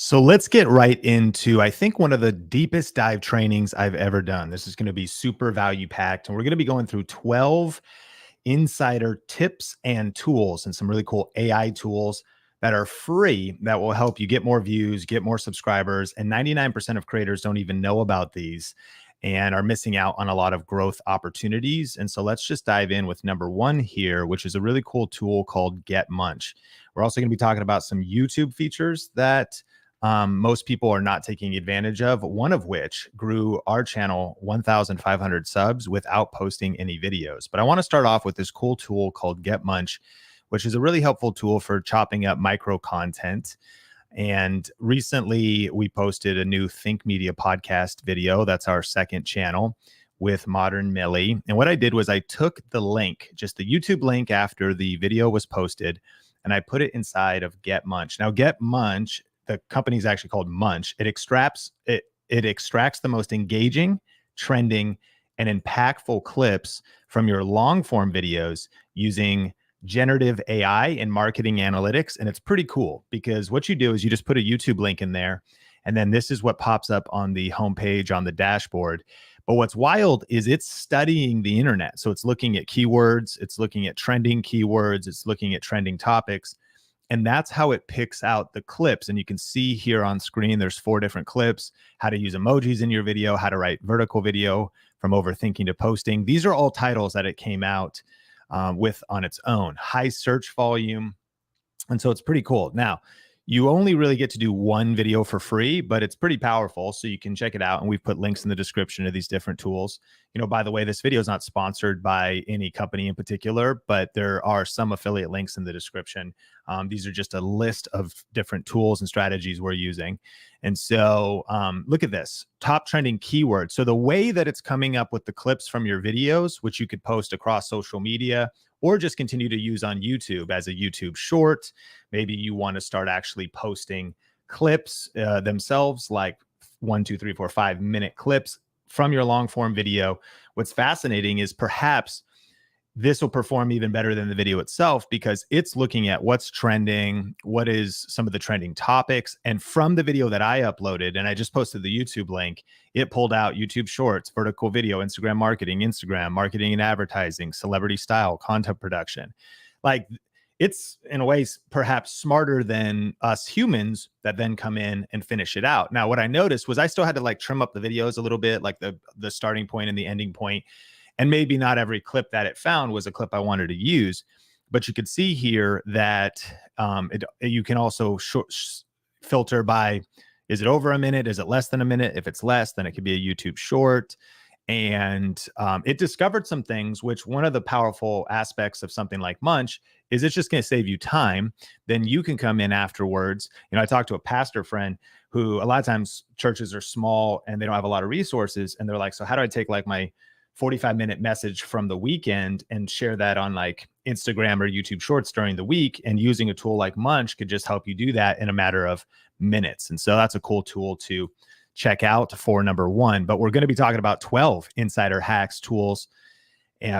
So let's get right into, I think, one of the deepest dive trainings I've ever done. This is going to be super value packed, and we're going to be going through 12 insider tips and tools and some really cool AI tools that are free that will help you get more views, get more subscribers. And 99% of creators don't even know about these and are missing out on a lot of growth opportunities. And so let's just dive in with number one here, which is a really cool tool called Get Munch. We're also going to be talking about some YouTube features that most people are not taking advantage of, one of which grew our channel 1,500 subs without posting any videos. But I want to start off with this cool tool called Get Munch, which is a really helpful tool for chopping up micro content. And recently we posted a new Think Media podcast video. That's our second channel with Modern Millie. And what I did was I took the link, just the YouTube link after the video was posted, and I put it inside of Get Munch. Now, Get Munch, the company is actually called Munch. It extracts the most engaging, trending, and impactful clips from your long form videos using generative AI and marketing analytics. And it's pretty cool because what you do is you just put a YouTube link in there, and then this is what pops up on the homepage on the dashboard. But what's wild is it's studying the internet. So it's looking at keywords, it's looking at trending keywords, it's looking at trending topics. And that's how it picks out the clips. And you can see here on screen, there's 4 different clips: how to use emojis in your video, how to write vertical video, from overthinking to posting. These are all titles that it came out with on its own. High search volume. And so it's pretty cool. Now, you only really get to do one video for free, but it's pretty powerful. So you can check it out. And we've put links in the description of these different tools. By the way, this video is not sponsored by any company in particular, but there are some affiliate links in the description. These are just a list of different tools and strategies we're using. And so look at this, top trending keywords. So the way that it's coming up with the clips from your videos, which you could post across social media or just continue to use on YouTube as a YouTube short. Maybe you want to start actually posting clips themselves, like 1, 2, 3, 4, 5 minute clips from your long form video. What's fascinating is perhaps this will perform even better than the video itself because it's looking at what's trending, what is some of the trending topics. And from the video that I uploaded, and I just posted the YouTube link, it pulled out YouTube shorts, vertical video, Instagram marketing and advertising, celebrity style, content production. Like, it's in a way perhaps smarter than us humans that then come in and finish it out. Now, what I noticed was I still had to like trim up the videos a little bit, like the starting point and the ending point. And maybe not every clip that it found was a clip I wanted to use, but you could see here that you can also filter by, is it over a minute? Is it less than a minute? If it's less, then it could be a YouTube short. And it discovered some things, which one of the powerful aspects of something like Munch is it's just going to save you time. Then you can come in afterwards. I talked to a pastor friend who a lot of times churches are small and they don't have a lot of resources. And they're like, so how do I take like my 45-minute message from the weekend and share that on like Instagram or YouTube shorts during the week? And using a tool like Munch could just help you do that in a matter of minutes. And so that's a cool tool to check out for number one. But we're going to be talking about 12 insider hacks, tools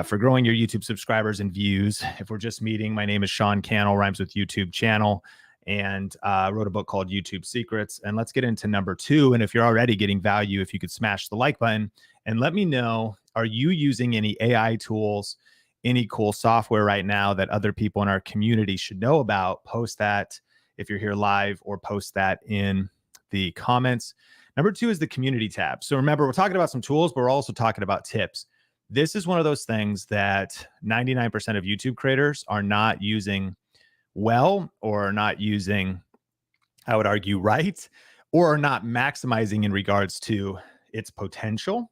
for growing your YouTube subscribers and views. If we're just meeting, my name is Sean Cannell, rhymes with YouTube channel, and wrote a book called YouTube Secrets. And let's get into number 2. And if you're already getting value, if you could smash the like button and let me know, are you using any AI tools, any cool software right now that other people in our community should know about? Post that if you're here live, or post that in the comments. Number 2 is the community tab. So remember, we're talking about some tools, but we're also talking about tips. This is one of those things that 99% of YouTube creators are not using well, or are not using, I would argue, right, or are not maximizing in regards to its potential.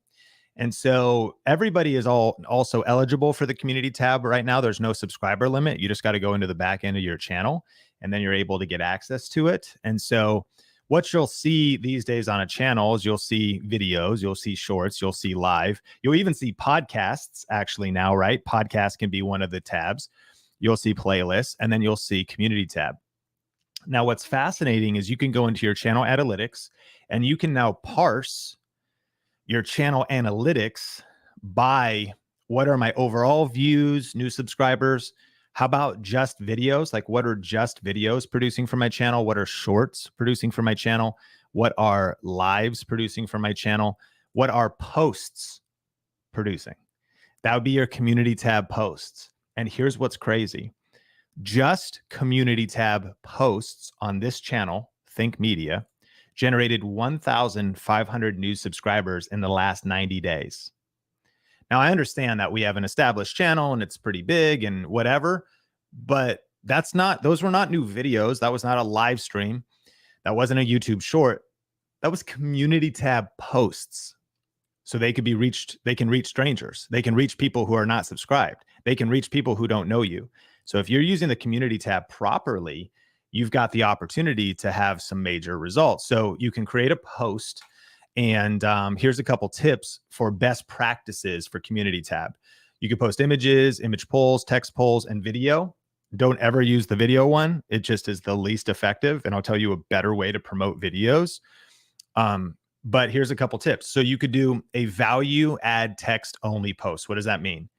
And so everybody is also eligible for the community tab right now. There's no subscriber limit. You just got to go into the back end of your channel, and then you're able to get access to it. And so what you'll see these days on a channel is you'll see videos, you'll see shorts, you'll see live, you'll even see podcasts actually now, right? Podcast can be one of the tabs. You'll see playlists, and then you'll see community tab. Now, what's fascinating is you can go into your channel analytics, and you can now parse your channel analytics by what are my overall views, new subscribers, How about just videos? Like, what are just videos producing for my channel? What are shorts producing for my channel? What are lives producing for my channel? What are posts producing? That would be your community tab posts. And here's what's crazy. Just community tab posts on this channel, Think Media, generated 1,500 new subscribers in the last 90 days. Now, I understand that we have an established channel and it's pretty big and whatever, but those were not new videos. That was not a live stream. That wasn't a YouTube short. That was community tab posts. So they can reach strangers. They can reach people who are not subscribed. They can reach people who don't know you. So if you're using the community tab properly, you've got the opportunity to have some major results. So you can create a post, and here's a couple tips for best practices for community tab. You can post images, image polls, text polls, and video. Don't ever use the video one. It just is the least effective. And I'll tell you a better way to promote videos. But here's a couple tips. So you could do a value add text only post. What does that mean?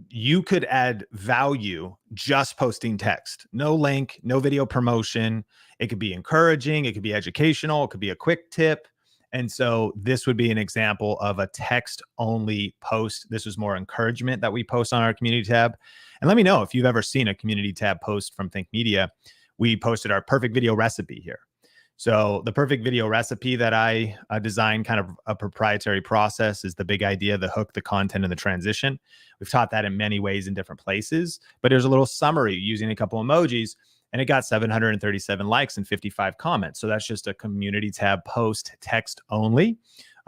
You could add value just posting text, no link, no video promotion. It could be encouraging. It could be educational. It could be a quick tip. And so this would be an example of a text only post. This is more encouragement that we post on our community tab. And let me know if you've ever seen a community tab post from Think Media. We posted our perfect video recipe here. So the perfect video recipe that I designed, kind of a proprietary process, is the big idea, the hook, the content, and the transition. We've taught that in many ways in different places, but there's a little summary using a couple emojis, and it got 737 likes and 55 comments. So that's just a community tab post, text only.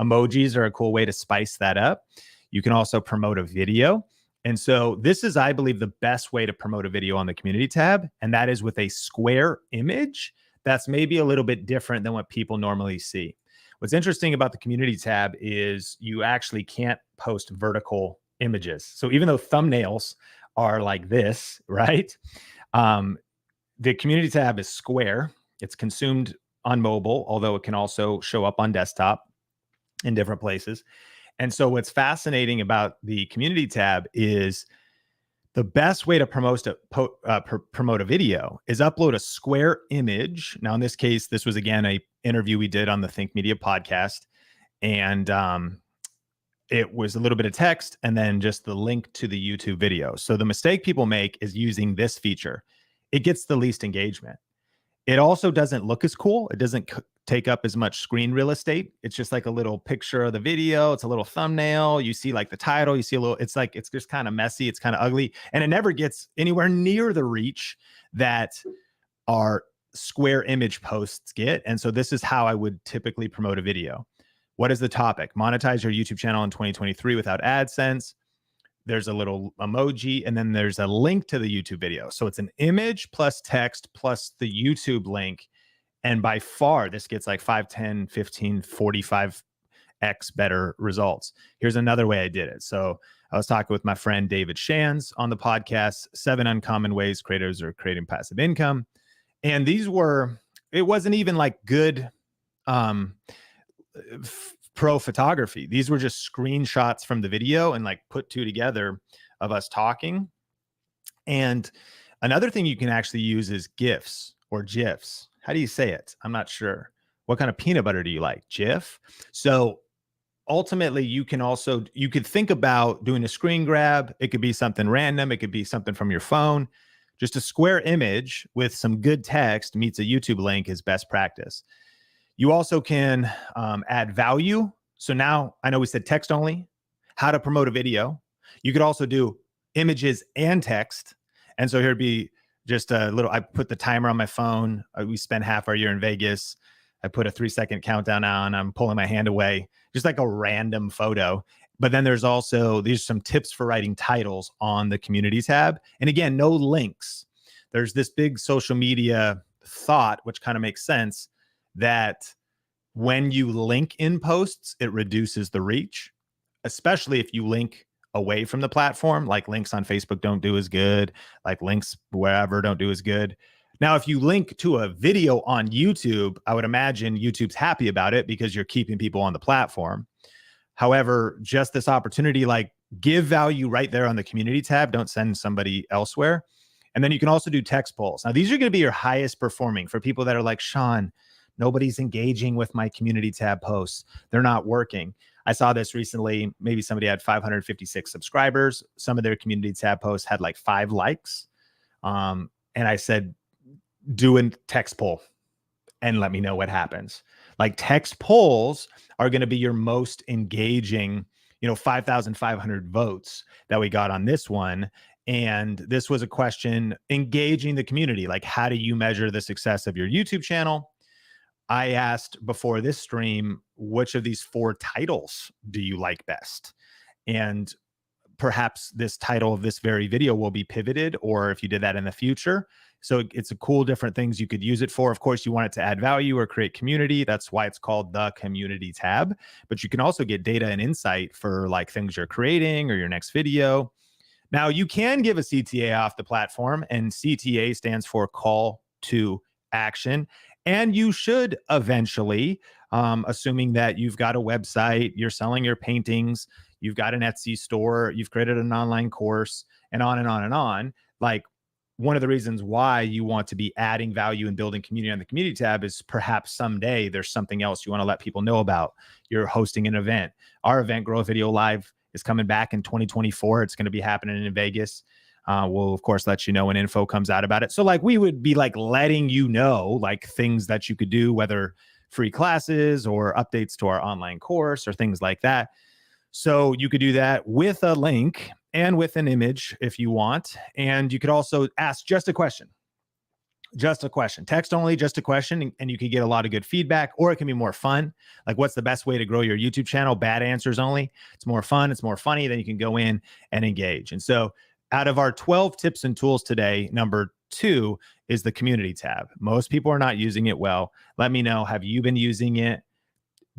Emojis are a cool way to spice that up. You can also promote a video. And so this is, I believe, the best way to promote a video on the community tab, and that is with a square image that's maybe a little bit different than what people normally see. What's interesting about the community tab is you actually can't post vertical images. So even though thumbnails are like this, right? The community tab is square. It's consumed on mobile, although it can also show up on desktop in different places. And so what's fascinating about the community tab is the best way to promote a video is upload a square image. Now, in this case, this was, again, a interview we did on the Think Media podcast. And it was a little bit of text and then just the link to the YouTube video. So the mistake people make is using this feature. It gets the least engagement. It also doesn't look as cool. It doesn't take up as much screen real estate. It's just like a little picture of the video. It's a little thumbnail. You see like the title, you see a little, it's just kind of messy. It's kind of ugly. And it never gets anywhere near the reach that our square image posts get. And so this is how I would typically promote a video. What is the topic? Monetize your YouTube channel in 2023 without AdSense. There's a little emoji, and then there's a link to the YouTube video. So it's an image plus text plus the YouTube link. And by far, this gets like 5, 10, 15, 45x better results. Here's another way I did it. So I was talking with my friend David Shands on the podcast, 7 uncommon ways creators are creating passive income. And it wasn't even like good pro photography. These were just screenshots from the video and like put two together of us talking. And another thing you can actually use is GIFs or GIFs. How do you say it? I'm not sure. What kind of peanut butter do you like? Jif? So ultimately, you could think about doing a screen grab. It could be something random. It could be something from your phone. Just a square image with some good text meets a YouTube link is best practice. You also can add value. So now I know we said text only, how to promote a video. You could also do images and text. And so here'd be just a little, I put the timer on my phone. We spent half our year in Vegas. I put a 3-second countdown on. I'm pulling my hand away, just like a random photo. But then there's some tips for writing titles on the community tab. And again, no links. There's this big social media thought, which kind of makes sense, that when you link in posts, it reduces the reach, especially if you link away from the platform. Like links on Facebook don't do as good, like links wherever don't do as good. Now, if you link to a video on YouTube, I would imagine YouTube's happy about it because you're keeping people on the platform. However, just this opportunity, like give value right there on the community tab. Don't send somebody elsewhere. And then you can also do text polls. Now, these are going to be your highest performing for people that are like, Sean, nobody's engaging with my community tab posts. They're not working. I saw this recently. Maybe somebody had 556 subscribers. Some of their community tab posts had like 5 likes. And I said, do a text poll and let me know what happens. Like, text polls are going to be your most engaging, 5,500 votes that we got on this one. And this was a question engaging the community. Like, how do you measure the success of your YouTube channel? I asked before this stream, which of these 4 titles do you like best? And perhaps this title of this very video will be pivoted, or if you did that in the future. So it's a cool different things you could use it for. Of course, you want it to add value or create community. That's why it's called the community tab. But you can also get data and insight for like things you're creating or your next video. Now, you can give a CTA off the platform, and CTA stands for call to action. And you should eventually, assuming that you've got a website, you're selling your paintings, you've got an Etsy store, you've created an online course, and on and on and on. Like, one of the reasons why you want to be adding value and building community on the community tab is perhaps someday there's something else you want to let people know about. You're hosting an event. Our event, Growth Video Live, is coming back in 2024. It's going to be happening in Vegas. We'll, of course, let you know when info comes out about it. So like, we would be like letting you know like things that you could do, whether free classes or updates to our online course or things like that. So you could do that with a link and with an image if you want. And you could also ask just a question. Just a question, text only, just a question, and you could get a lot of good feedback. Or it can be more fun. Like, what's the best way to grow your YouTube channel? Bad answers only. It's more fun. It's more funny. Then you can go in and engage. And so out of our 12 tips and tools today, number 2 is the community tab. Most people are not using it well. Let me know. Have you been using it?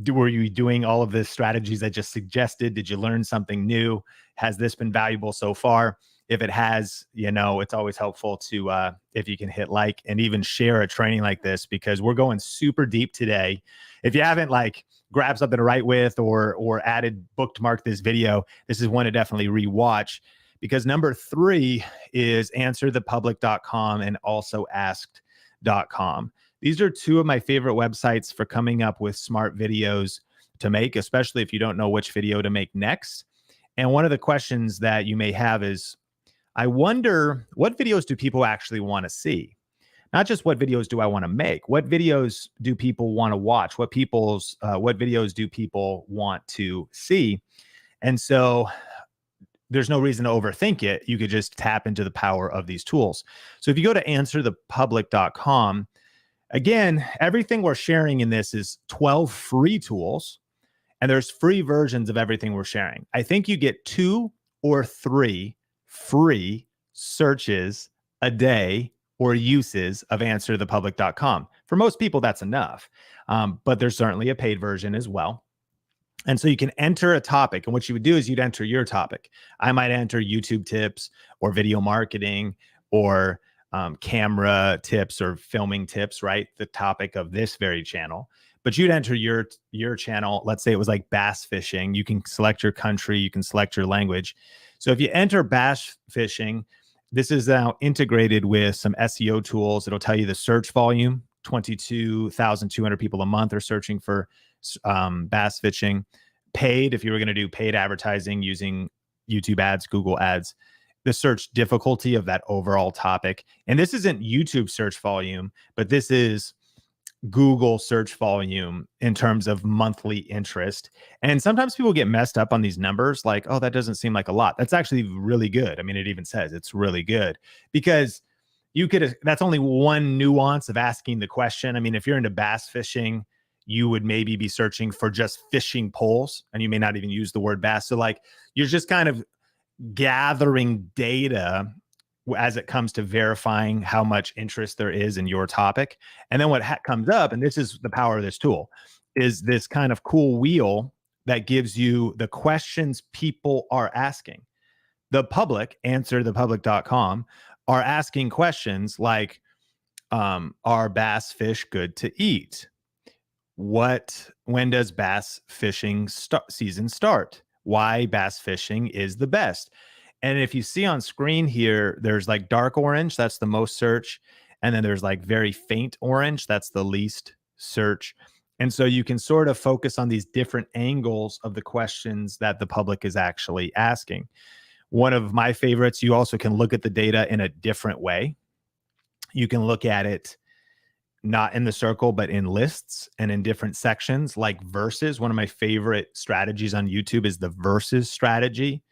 Were you doing all of the strategies I just suggested? Did you learn something new? Has this been valuable so far? If it has, it's always helpful to, if you can hit like and even share a training like this, because we're going super deep today. If you haven't like grabbed something to write with or added bookmark this video, this is one to definitely rewatch, because number 3 is answerthepublic.com and also asked.com. These are 2 of my favorite websites for coming up with smart videos to make, especially if you don't know which video to make next. And one of the questions that you may have is, I wonder, what videos do people actually want to see? Not just what videos do I want to make? What videos do people want to watch? What videos do people want to see? And so there's no reason to overthink it. You could just tap into the power of these tools. So if you go to answerthepublic.com, again, everything we're sharing in this is 12 free tools, and there's free versions of everything we're sharing. I think you get 2 or 3 free searches a day or uses of answerthepublic.com. For most people, that's enough. But there's certainly a paid version as well. And so you can enter a topic, and what you would do is you'd enter your topic. I might enter YouTube tips or video marketing or camera tips or filming tips, right? The topic of this very channel. But you'd enter your channel. Let's say it was like bass fishing. You can select your country. You can select your language. So if you enter bass fishing, this is now integrated with some SEO tools. It'll tell you the search volume. 22,200 people a month are searching for bass fishing. Paid, if you were going to do paid advertising using YouTube ads, Google ads, the search difficulty of that overall topic. And this isn't YouTube search volume, but this is Google search volume in terms of monthly interest. And sometimes people get messed up on these numbers, like, oh, that doesn't seem like a lot. That's actually really good. I mean, it even says it's really good, because that's only one nuance of asking the question. I mean, if you're into bass fishing, you would maybe be searching for just fishing poles, and you may not even use the word bass. So like, you're just kind of gathering data as it comes to verifying how much interest there is in your topic. And then what comes up, and this is the power of this tool, is this kind of cool wheel that gives you the questions people are asking. The public, answerthepublic.com, are asking questions like, are bass fish good to eat? When does bass fishing season start? Why bass fishing is the best? And if you see on screen here, there's like dark orange, that's the most search. And then there's like very faint orange, that's the least search. And so you can sort of focus on these different angles of the questions that the public is actually asking. One of my favorites, you also can look at the data in a different way. You can look at it not in the circle, but in lists and in different sections, like versus. One of my favorite strategies on YouTube is the versus strategy.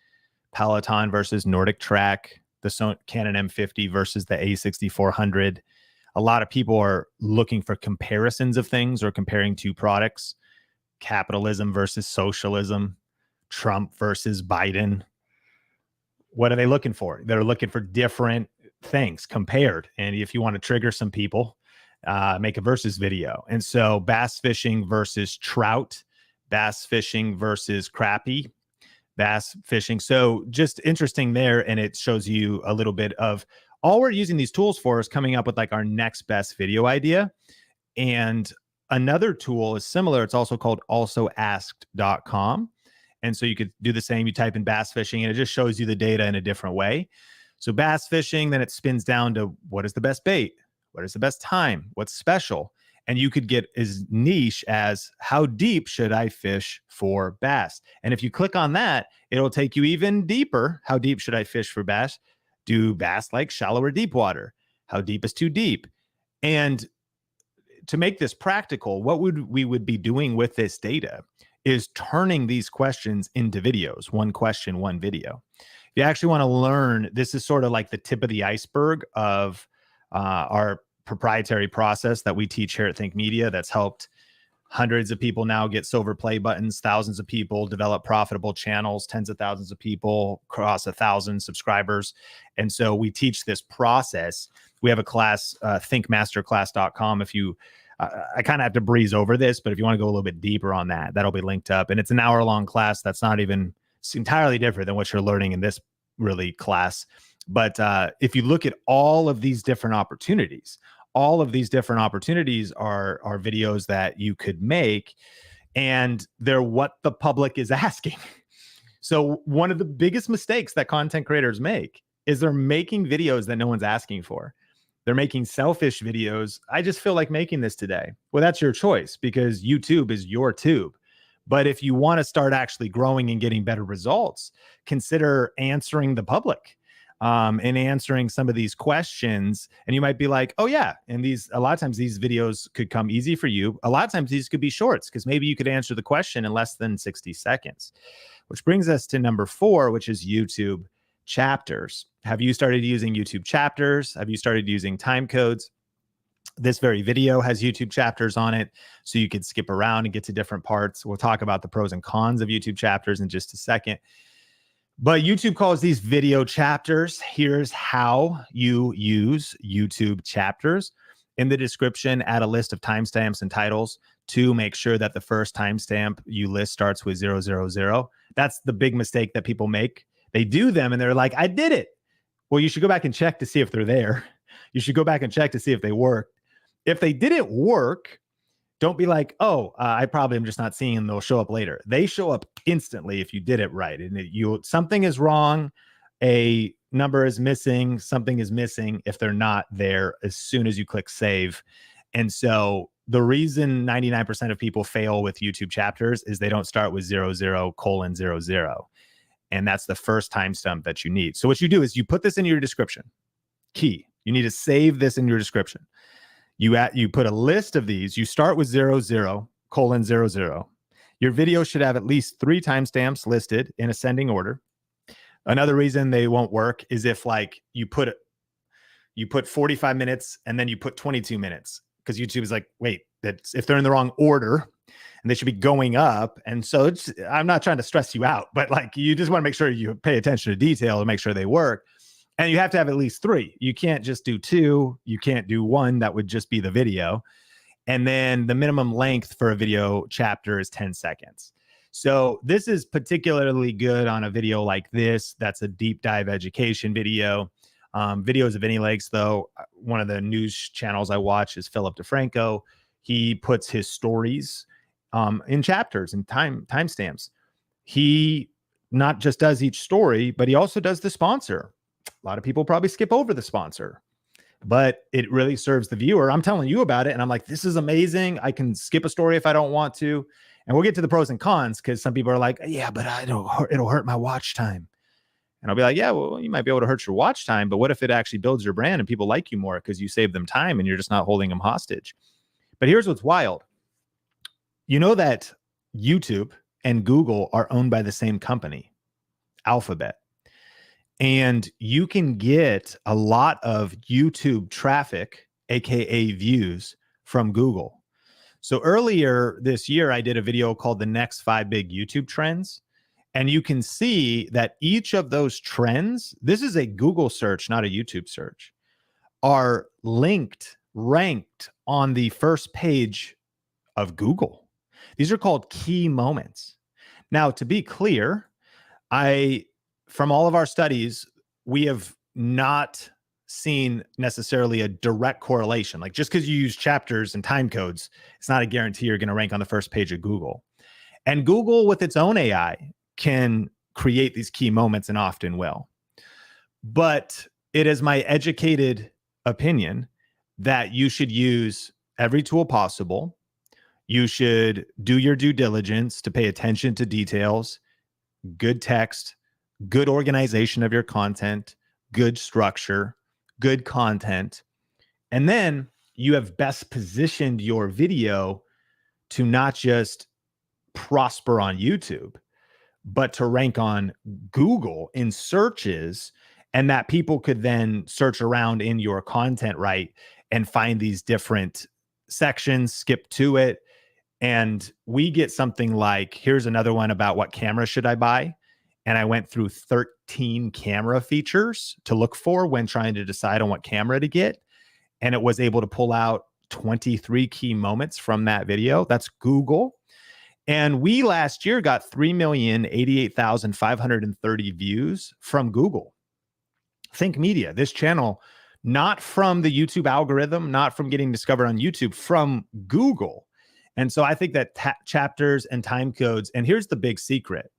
Peloton versus Nordic Track, the Canon M50 versus the A6400. A lot of people are looking for comparisons of things or comparing two products. Capitalism versus socialism, Trump versus Biden. What are they looking for? They're looking for different things compared. And if you want to trigger some people, make a versus video. And so bass fishing versus trout, bass fishing versus crappie, bass fishing. So just interesting there. And it shows you a little bit of all we're using these tools for is coming up with like our next best video idea. And another tool is similar. It's also called alsoasked.com. And so you could do the same. You type in bass fishing and it just shows you the data in a different way. So bass fishing, then it spins down to what is the best bait? What is the best time? What's special? And you could get as niche as how deep should I fish for bass? And if you click on that, it'll take you even deeper. How deep should I fish for bass? Do bass like shallow or deep water? How deep is too deep? And to make this practical, what we would be doing with this data is turning these questions into videos, one question, one video. If you actually want to learn, this is sort of like the tip of the iceberg of our proprietary process that we teach here at Think Media that's helped hundreds of people now get silver play buttons, thousands of people develop profitable channels, tens of thousands of people cross 1,000 subscribers. And so we teach this process. We have a class, thinkmasterclass.com. If you, I kind of have to breeze over this, but if you want to go a little bit deeper on that, that'll be linked up. And it's an hour-long class. That's not even, it's entirely different than what you're learning in this really class. But if you look at all of these different opportunities, all of these different opportunities are videos that you could make, and they're what the public is asking. So one of the biggest mistakes that content creators make is they're making videos that no one's asking for. They're making selfish videos. I just feel like making this today. Well, that's your choice because YouTube is your tube. But if you want to start actually growing and getting better results, consider answering the public. And answering some of these questions. And you might be like, oh yeah. And a lot of times these videos could come easy for you. A lot of times these could be shorts because maybe you could answer the question in less than 60 seconds, which brings us to number 4, which is YouTube chapters. Have you started using YouTube chapters? Have you started using time codes? This very video has YouTube chapters on it, so you could skip around and get to different parts. We'll talk about the pros and cons of YouTube chapters in just a second. But YouTube calls these video chapters. Here's how you use YouTube chapters. In the description, add a list of timestamps and titles to make sure that the first timestamp you list starts with 000. That's the big mistake that people make. They do them and they're like, I did it. Well, you should go back and check to see if they're there. You should go back and check to see if they worked. If they didn't work, don't be like, oh, I probably am just not seeing them. They'll show up later. They show up instantly if you did it right. And something is wrong. A number is missing. Something is missing if they're not there as soon as you click save. And so the reason 99% of people fail with YouTube chapters is they don't start with 00:00. And that's the first timestamp that you need. So what you do is you put this in your description. Key. You need to save this in your description. You put a list of these. You start with 00:00. Your video should have at least 3 timestamps listed in ascending order. Another reason they won't work is if like you put 45 minutes and then you put 22 minutes because YouTube is like, wait, that's if they're in the wrong order and they should be going up. And so I'm not trying to stress you out, but like you just want to make sure you pay attention to detail to make sure they work. And you have to have at least 3. You can't just do 2. You can't do 1. That would just be the video. And then the minimum length for a video chapter is 10 seconds. So this is particularly good on a video like this. That's a deep dive education video. Videos of any lengths, though. One of the news channels I watch is Philip DeFranco. He puts his stories in chapters and timestamps. He not just does each story, but he also does the sponsor. A lot of people probably skip over the sponsor, but it really serves the viewer. I'm telling you about it, and I'm like, this is amazing. I can skip a story if I don't want to. And we'll get to the pros and cons, because some people are like, yeah, but it'll hurt my watch time. And I'll be like, yeah, well, you might be able to hurt your watch time, but what if it actually builds your brand and people like you more because you save them time and you're just not holding them hostage? But here's what's wild. You know that YouTube and Google are owned by the same company, Alphabet. And you can get a lot of YouTube traffic, AKA views, from Google. So earlier this year, I did a video called The Next 5 Big YouTube Trends. And you can see that each of those trends, this is a Google search, not a YouTube search, are ranked on the first page of Google. These are called key moments. Now, to be clear, from all of our studies, we have not seen necessarily a direct correlation. Like, just because you use chapters and time codes, it's not a guarantee you're going to rank on the first page of Google. And Google, with its own AI, can create these key moments and often will. But it is my educated opinion that you should use every tool possible. You should do your due diligence to pay attention to details, good text, good organization of your content, good structure, good content. And then you have best positioned your video to not just prosper on YouTube, but to rank on Google in searches, and that people could then search around in your content, right, and find these different sections, skip to it. And we get something like, here's another one about what camera should I buy? And I went through 13 camera features to look for when trying to decide on what camera to get. And it was able to pull out 23 key moments from that video. That's Google. And we last year got 3,088,530 views from Google. Think Media, this channel, not from the YouTube algorithm, not from getting discovered on YouTube, from Google. And so I think that chapters and time codes, and here's the big secret.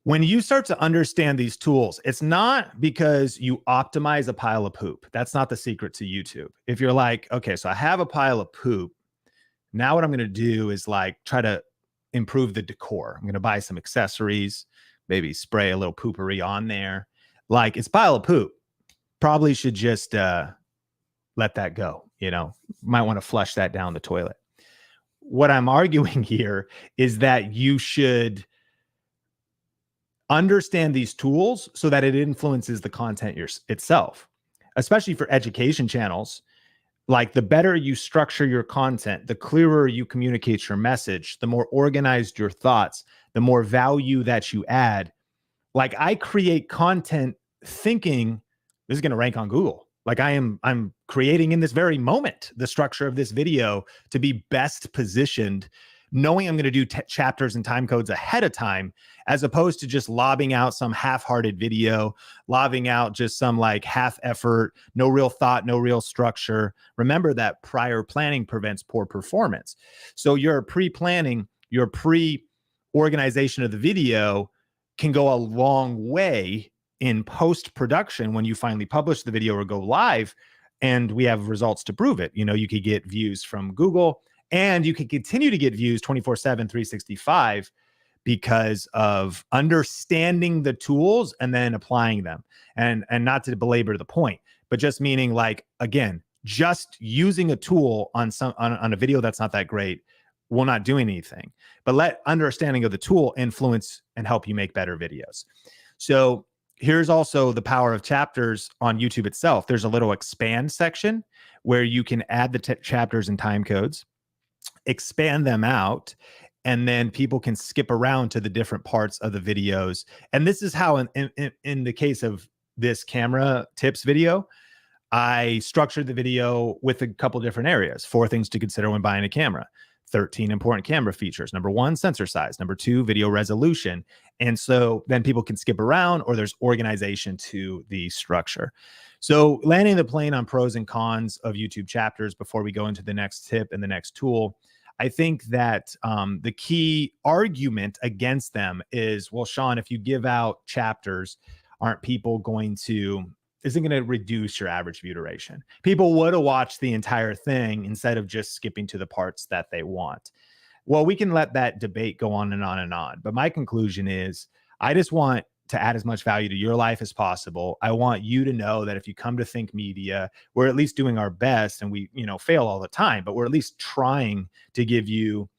When you start to understand these tools, it's not because you optimize a pile of poop. That's not the secret to YouTube. If you're like, okay, so I have a pile of poop. Now what I'm going to do is like try to improve the decor. I'm going to buy some accessories, maybe spray a little poopery on there. Like, it's a pile of poop. Probably should just let that go. You know, might want to flush that down the toilet. What I'm arguing here is that you should understand these tools so that it influences the content itself, especially for education channels. Like, the better you structure your content, the clearer you communicate your message, the more organized your thoughts, the more value that you add. Like, I create content thinking this is going to rank on Google. Like, I'm creating in this very moment the structure of this video to be best positioned, knowing I'm going to do chapters and time codes ahead of time, as opposed to just lobbing out some half-hearted video, lobbing out just some like half effort, no real thought, no real structure. Remember that prior planning prevents poor performance. So your pre-planning, your pre-organization of the video can go a long way in post-production when you finally publish the video or go live, and we have results to prove it. You know, you could get views from Google, and you can continue to get views 24/7, 365 because of understanding the tools and then applying them. And not to belabor the point, but just meaning, like, again, just using a tool on a video that's not that great will not do anything. But let understanding of the tool influence and help you make better videos. So here's also the power of chapters on YouTube itself. There's a little expand section where you can add the chapters and time codes, expand them out, and then people can skip around to the different parts of the videos. And this is how in the case of this camera tips video, I structured the video with a couple different areas. 4 things to consider when buying a camera. 13 important camera features. Number 1, sensor size. Number 2, video resolution. And so then people can skip around, or there's organization to the structure. So landing the plane on pros and cons of YouTube chapters before we go into the next tip and the next tool, I think that the key argument against them is, well, Sean, if you give out chapters, aren't people going to, isn't going to reduce your average view duration? People would have watched the entire thing instead of just skipping to the parts that they want. Well, we can let that debate go on and on and on. But my conclusion is I just want to add as much value to your life as possible. I want you to know that if you come to Think Media, we're at least doing our best, and we, fail all the time, but we're at least trying to give you,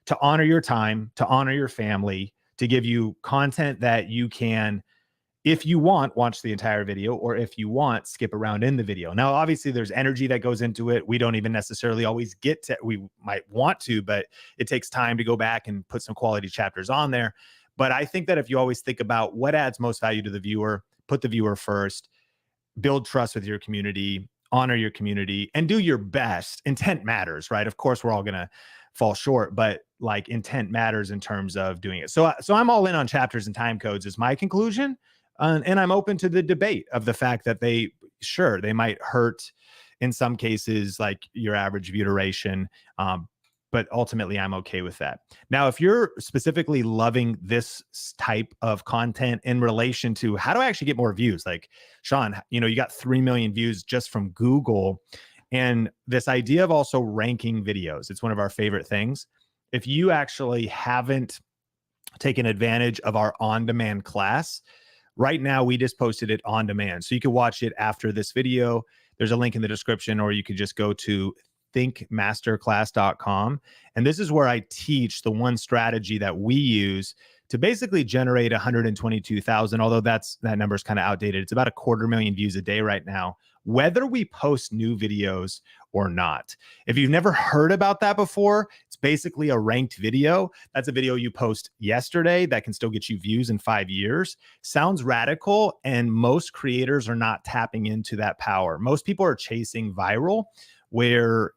to honor your time, to honor your family, to give you content that you can, if you want, watch the entire video, or if you want, skip around in the video. Now, obviously there's energy that goes into it. We don't even necessarily always get to, we might want to, but it takes time to go back and put some quality chapters on there. But I think that if you always think about what adds most value to the viewer, put the viewer first, build trust with your community, honor your community, and do your best. Intent matters, right? Of course, we're all going to fall short, but like intent matters in terms of doing it. So I'm all in on chapters and time codes is my conclusion. And I'm open to the debate of the fact that they might hurt in some cases, like your average view duration. But ultimately, I'm okay with that. Now, if you're specifically loving this type of content in relation to how do I actually get more views? Like, Sean, you got 3 million views just from Google. And this idea of also ranking videos, it's one of our favorite things. If you actually haven't taken advantage of our on-demand class, right now, we just posted it on demand. So you can watch it after this video. There's a link in the description, or you could just go to thinkmasterclass.com. And this is where I teach the one strategy that we use to basically generate 122,000, although that number is kind of outdated. It's about 250,000 views a day right now, whether we post new videos or not. If you've never heard about that before, it's basically a ranked video. That's a video you post yesterday that can still get you views in 5 years. Sounds radical, and most creators are not tapping into that power. Most people are chasing viral, where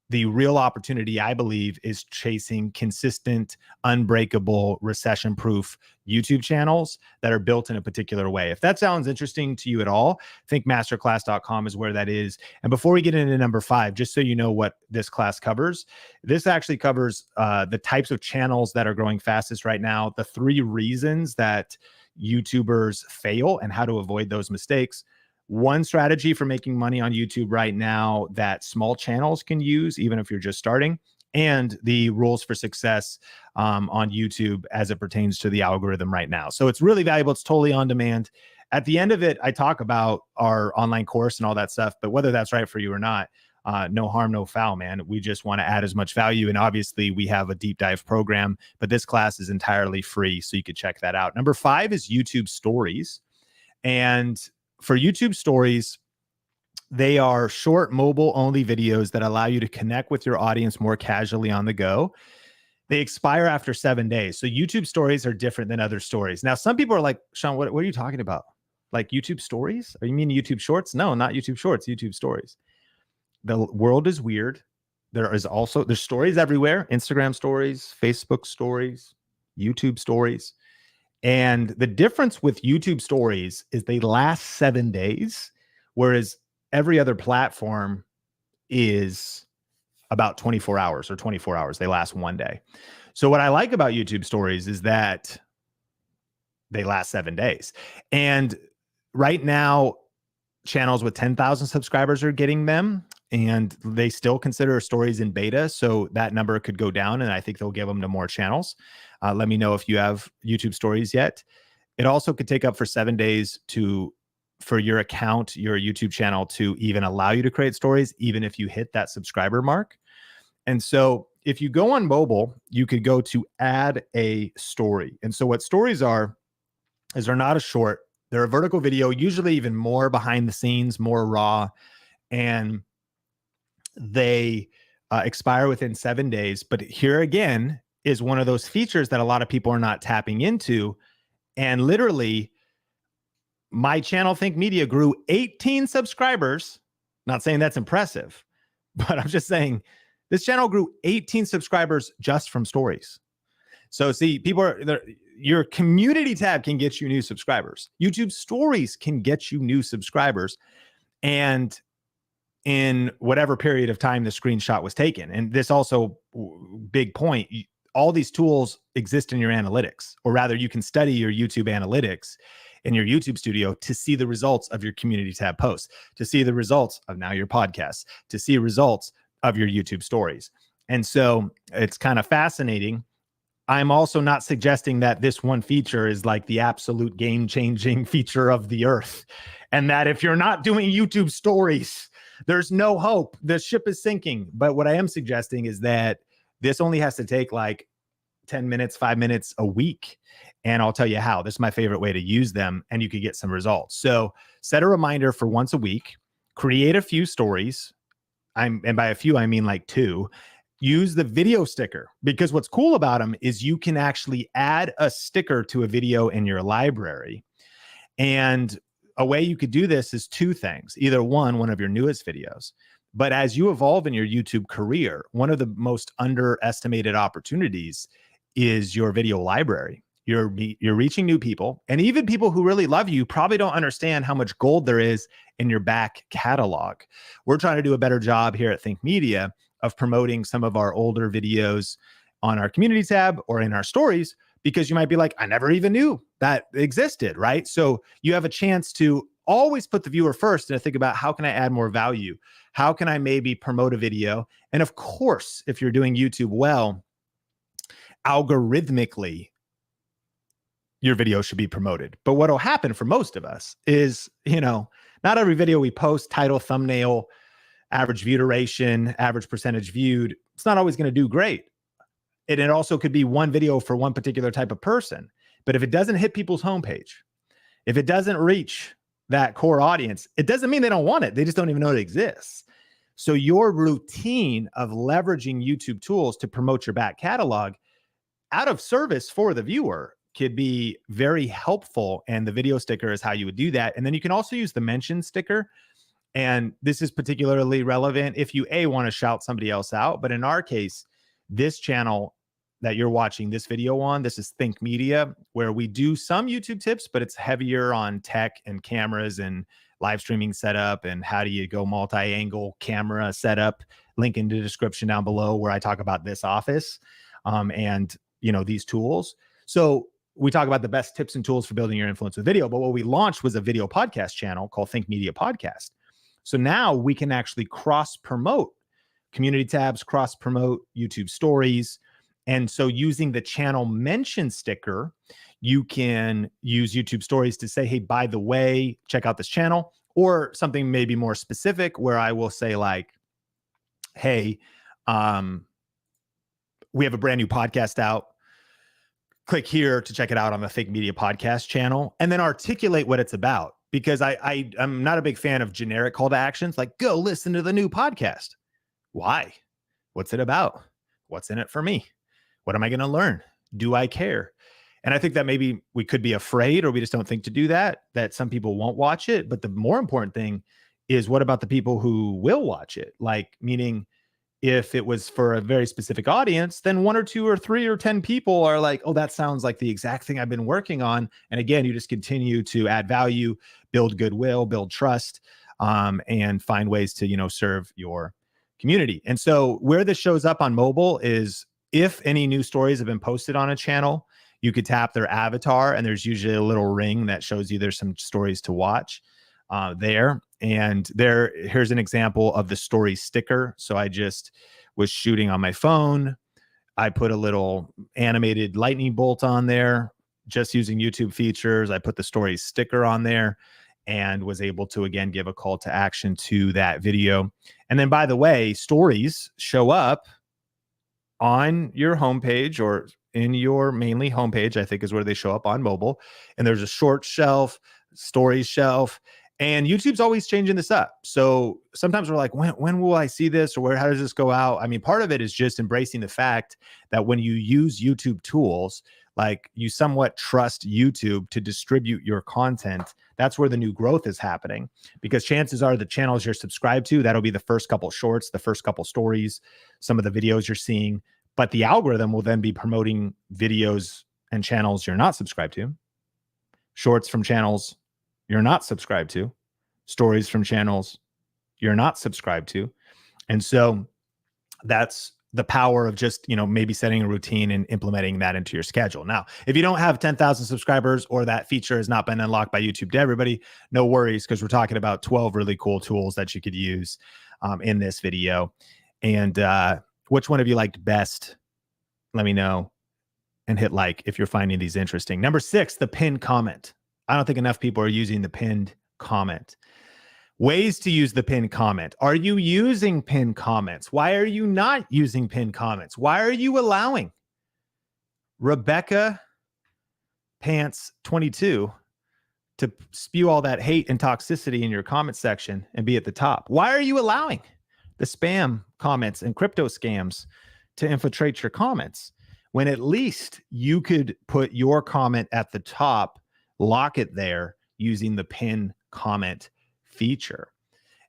the real opportunity, I believe, is chasing consistent, unbreakable, recession-proof YouTube channels that are built in a particular way. If that sounds interesting to you at all, thinkmasterclass.com is where that is. And before we get into number 5, just so you know what this class covers, this actually covers the types of channels that are growing fastest right now, the 3 reasons that YouTubers fail and how to avoid those mistakes. One strategy for making money on YouTube right now that small channels can use, even if you're just starting, and the rules for success on YouTube as it pertains to the algorithm right now. So it's really valuable. It's totally on demand. At the end of it, I talk about our online course and all that stuff, but whether that's right for you or not, no harm, no foul, man. We just want to add as much value. And obviously we have a deep dive program, but this class is entirely free. So you could check that out. Number 5 is YouTube stories. And for YouTube stories, they are short mobile only videos that allow you to connect with your audience more casually on the go. They expire after 7 days. So YouTube stories are different than other stories. Now, some people are like, Sean, what are you talking about? Like YouTube stories? Or you mean YouTube shorts? No, not YouTube shorts, YouTube stories. The world is weird. There's stories everywhere. Instagram stories, Facebook stories, YouTube stories. And the difference with YouTube stories is they last 7 days, whereas every other platform is about 24 hours or 24 hours. They last 1 day. So what I like about YouTube stories is that they last 7 days. And right now, channels with 10,000 subscribers are getting them, and they still consider stories in beta. So that number could go down, and I think they'll give them to more channels. Let me know if you have YouTube stories yet. It also could take up for 7 days for your account, your YouTube channel, to even allow you to create stories, even if you hit that subscriber mark. And so if you go on mobile, you could go to add a story. And so what stories are, is they're not a short, they're a vertical video, usually even more behind the scenes, more raw, and they expire within 7 days. But here again is one of those features that a lot of people are not tapping into. And literally, my channel, Think Media, grew 18 subscribers. Not saying that's impressive, but I'm just saying this channel grew 18 subscribers just from stories. So see, your community tab can get you new subscribers. YouTube stories can get you new subscribers. And in whatever period of time the screenshot was taken. And this also big point. All these tools exist in your analytics, or rather you can study your YouTube analytics in your YouTube studio to see the results of your community tab posts, to see the results of now your podcasts, to see results of your YouTube stories. And so it's kind of fascinating. I'm also not suggesting that this one feature is like the absolute game-changing feature of the earth, and that if you're not doing YouTube stories, there's no hope. The ship is sinking. But what I am suggesting is that this only has to take like 10 minutes, 5 minutes a week. And I'll tell you how. This is my favorite way to use them, and you could get some results. So set a reminder for once a week, create a few stories. And by a few, I mean like 2. Use the video sticker, because what's cool about them is you can actually add a sticker to a video in your library. And a way you could do this is 2 things. Either one of your newest videos. But as you evolve in your YouTube career, one of the most underestimated opportunities is your video library. You're reaching new people, and even people who really love you probably don't understand how much gold there is in your back catalog. We're trying to do a better job here at Think Media of promoting some of our older videos on our community tab or in our stories, because you might be like, I never even knew that existed, right? So you have a chance to always put the viewer first and think about, how can I add more value? How can I maybe promote a video? And of course, if you're doing YouTube well, algorithmically, your video should be promoted. But what will happen for most of us is, not every video we post, title, thumbnail, average view duration, average percentage viewed, it's not always going to do great. And it also could be one video for one particular type of person. But if it doesn't hit people's homepage, if it doesn't reach that core audience, it doesn't mean they don't want it. They just don't even know it exists. So your routine of leveraging YouTube tools to promote your back catalog out of service for the viewer could be very helpful. And the video sticker is how you would do that. And then you can also use the mention sticker. And this is particularly relevant if you want to shout somebody else out. But in our case, this channel that you're watching this video on, this is Think Media, where we do some YouTube tips, but it's heavier on tech and cameras and live streaming setup and how do you go multi-angle camera setup. Link in the description down below where I talk about this office and these tools. So we talk about the best tips and tools for building your influence with video. But what we launched was a video podcast channel called Think Media Podcast. So now we can actually cross-promote community tabs, cross-promote YouTube stories. And so using the channel mention sticker, you can use YouTube stories to say, hey, by the way, check out this channel, or something maybe more specific where I will say like, hey, we have a brand new podcast out. Click here to check it out on the Think Media Podcast channel, and then articulate what it's about. Because I'm not a big fan of generic call to actions like go listen to the new podcast. Why? What's it about? What's in it for me? What am I going to learn? Do I care? And I think that maybe we could be afraid, or we just don't think to do that some people won't watch it. But the more important thing is, what about the people who will watch it? Like, meaning if it was for a very specific audience, then 1 or 2 or 3 or 10 people are like, oh, that sounds like the exact thing I've been working on. And again, you just continue to add value, build goodwill, build trust, and find ways to, serve your community. And so where this shows up on mobile is if any new stories have been posted on a channel, you could tap their avatar, and there's usually a little ring that shows you there's some stories to watch there. And here's an example of the story sticker. So I just was shooting on my phone. I put a little animated lightning bolt on there, just using YouTube features. I put the story sticker on there and was able to, again, give a call to action to that video. And then, by the way, stories show up on your homepage, or in your mainly homepage, I think is where they show up on mobile. And there's a short shelf, stories shelf. And YouTube's always changing this up. So sometimes we're like, when will I see this? Or how does this go out? I mean, part of it is just embracing the fact that when you use YouTube tools, like, you somewhat trust YouTube to distribute your content. That's where the new growth is happening, because chances are the channels you're subscribed to, that'll be the first couple shorts, the first couple stories, some of the videos you're seeing. But the algorithm will then be promoting videos and channels you're not subscribed to, shorts from channels you're not subscribed to, stories from channels you're not subscribed to. And so that's the power of just, maybe setting a routine and implementing that into your schedule. Now, if you don't have 10,000 subscribers or that feature has not been unlocked by YouTube to everybody, no worries, because we're talking about 12 really cool tools that you could use in this video. And which one of you liked best? Let me know and hit like if you're finding these interesting. Number 6, the pinned comment. I don't think enough people are using the pinned comment. Ways to use the pinned comment. Are you using pinned comments? Why are you not using pinned comments? Why are you allowing Rebecca Pants 22 to spew all that hate and toxicity in your comment section and be at the top? Why are you allowing the spam comments and crypto scams to infiltrate your comments when at least you could put your comment at the top, lock it there using the pin comment feature?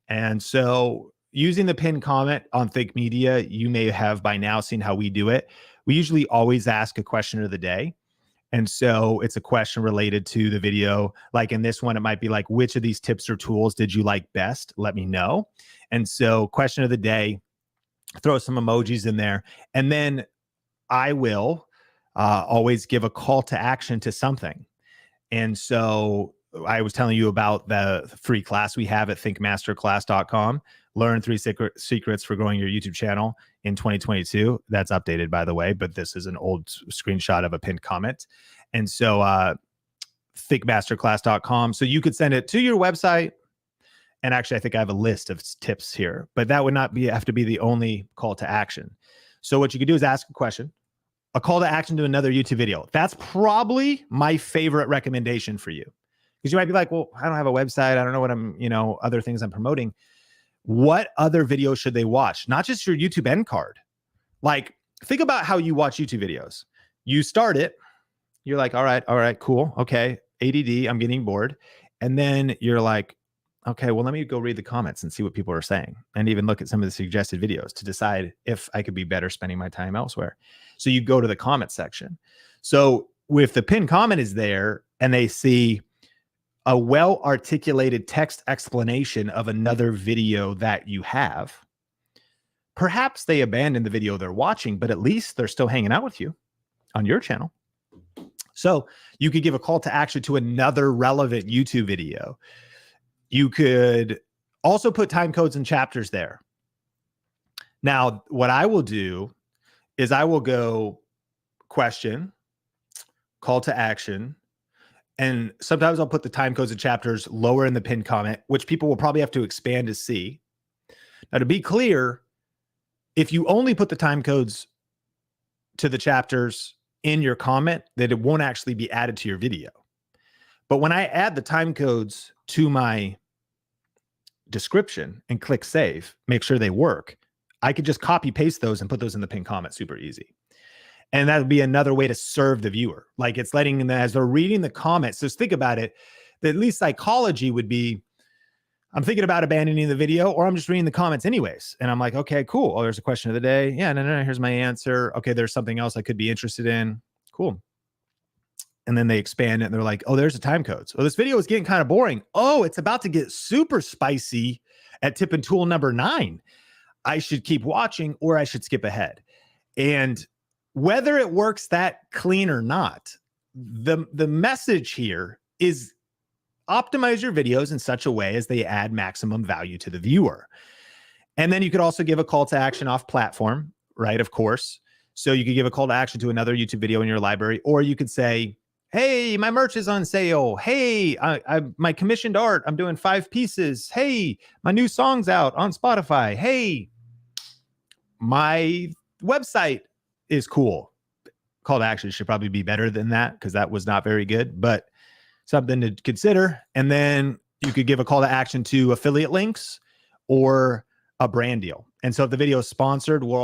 And so using the pinned comment on Think Media, you may have by now seen how we do it. We usually always ask a question of the day. And so it's a question related to the video. Like in this one, it might be like, which of these tips or tools did you like best? Let me know. And so question of the day, throw some emojis in there. And then I will always give a call to action to something. And so I was telling you about the free class we have at thinkmasterclass.com. Learn 3 secrets for growing your YouTube channel in 2022. That's updated, by the way, but this is an old screenshot of a pinned comment. And so thinkmasterclass.com. So you could send it to your website. And actually, I think I have a list of tips here, but that would not have to be the only call to action. So what you could do is ask a question, a call to action to another YouTube video. That's probably my favorite recommendation for you. Because you might be like, well, I don't have a website. I don't know what I'm, other things I'm promoting. What other videos should they watch? Not just your YouTube end card. Like, think about how you watch YouTube videos. You start it. You're like, all right, cool. Okay. ADD, I'm getting bored. And then you're like, okay, well, let me go read the comments and see what people are saying and even look at some of the suggested videos to decide if I could be better spending my time elsewhere. So you go to the comment section. So if the pinned comment is there and they see a well-articulated text explanation of another video that you have, perhaps they abandon the video they're watching, but at least they're still hanging out with you on your channel. So you could give a call to action to another relevant YouTube video. You could also put time codes and chapters there. Now, what I will do is I will go question, call to action, and sometimes I'll put the time codes and chapters lower in the pinned comment, which people will probably have to expand to see. Now, to be clear, if you only put the time codes to the chapters in your comment, that it won't actually be added to your video. But when I add the time codes to my description and click save, make sure they work, I could just copy paste those and put those in the pinned comment super easy. And that would be another way to serve the viewer. Like it's letting them, as they're reading the comments, just think about it, the at least psychology would be, I'm thinking about abandoning the video or I'm just reading the comments anyways. And I'm like, okay, cool. Oh, there's a question of the day. Yeah, no, here's my answer. Okay, there's something else I could be interested in. Cool. And then they expand it and they're like, oh, there's the time codes. Oh, this video is getting kind of boring. Oh, it's about to get super spicy at tip and tool number 9. I should keep watching or I should skip ahead. And whether it works that clean or not, the message here is optimize your videos in such a way as they add maximum value to the viewer. And then you could also give a call to action off platform, right? Of course. So you could give a call to action to another YouTube video in your library, or you could say, hey, my merch is on sale. Hey, my commissioned art, I'm doing 5 pieces. Hey, my new song's out on Spotify. Hey, my website is cool. Call to action should probably be better than that because that was not very good, but something to consider. And then you could give a call to action to affiliate links or a brand deal. And so if the video is sponsored, we'll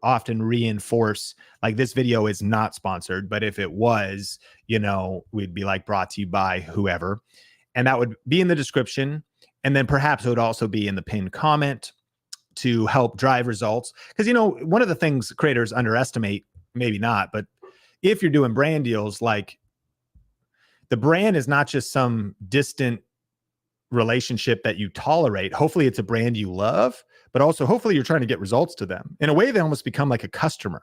often reinforce, like, this video is not sponsored, but if it was, we'd be like, brought to you by whoever. And that would be in the description. And then perhaps it would also be in the pinned comment to help drive results. Because, one of the things creators underestimate, maybe not, but if you're doing brand deals, like, the brand is not just some distant relationship that you tolerate. Hopefully it's a brand you love, but also hopefully you're trying to get results to them. In a way, they almost become like a customer.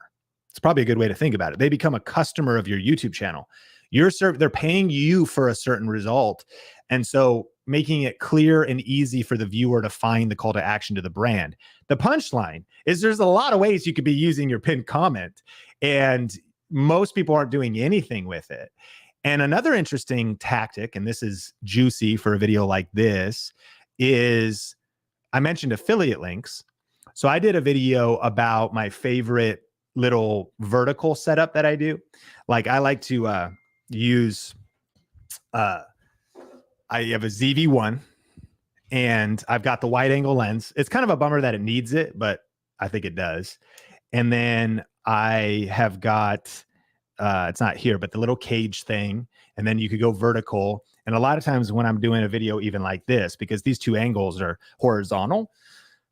It's probably a good way to think about it. They become a customer of your YouTube channel. They're paying you for a certain result. And so making it clear and easy for the viewer to find the call to action to the brand. The punchline is there's a lot of ways you could be using your pinned comment, and most people aren't doing anything with it. And another interesting tactic, and this is juicy for a video like this, is I mentioned affiliate links. So I did a video about my favorite little vertical setup that I do. Like I like to use, I have a ZV-1 and I've got the wide angle lens. It's kind of a bummer that it needs it, but I think it does. And then I have got, it's not here, but the little cage thing. And then you could go vertical. And a lot of times when I'm doing a video, even like this, because these two angles are horizontal,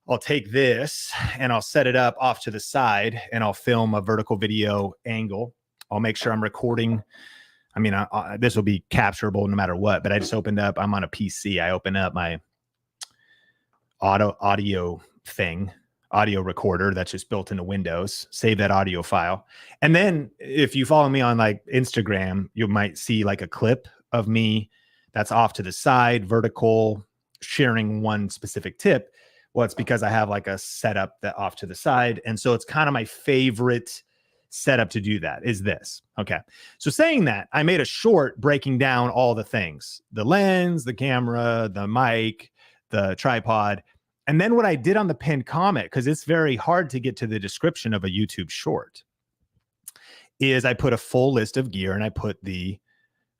I'll take this and I'll set it up off to the side and I'll film a vertical video angle. I'll make sure I'm recording. I mean, this will be capturable no matter what, but I just opened up, I'm on a PC. I open up my audio recorder that's just built into Windows, save that audio file. And then if you follow me on like Instagram, you might see like a clip of me that's off to the side, vertical, sharing one specific tip. Well, it's because I have like a setup that off to the side. And so it's kind of my favorite setup to do that is this. Okay. So saying that, I made a short breaking down all the things, the lens, the camera, the mic, the tripod. And then what I did on the pinned comment, because it's very hard to get to the description of a YouTube short, is I put a full list of gear and I put the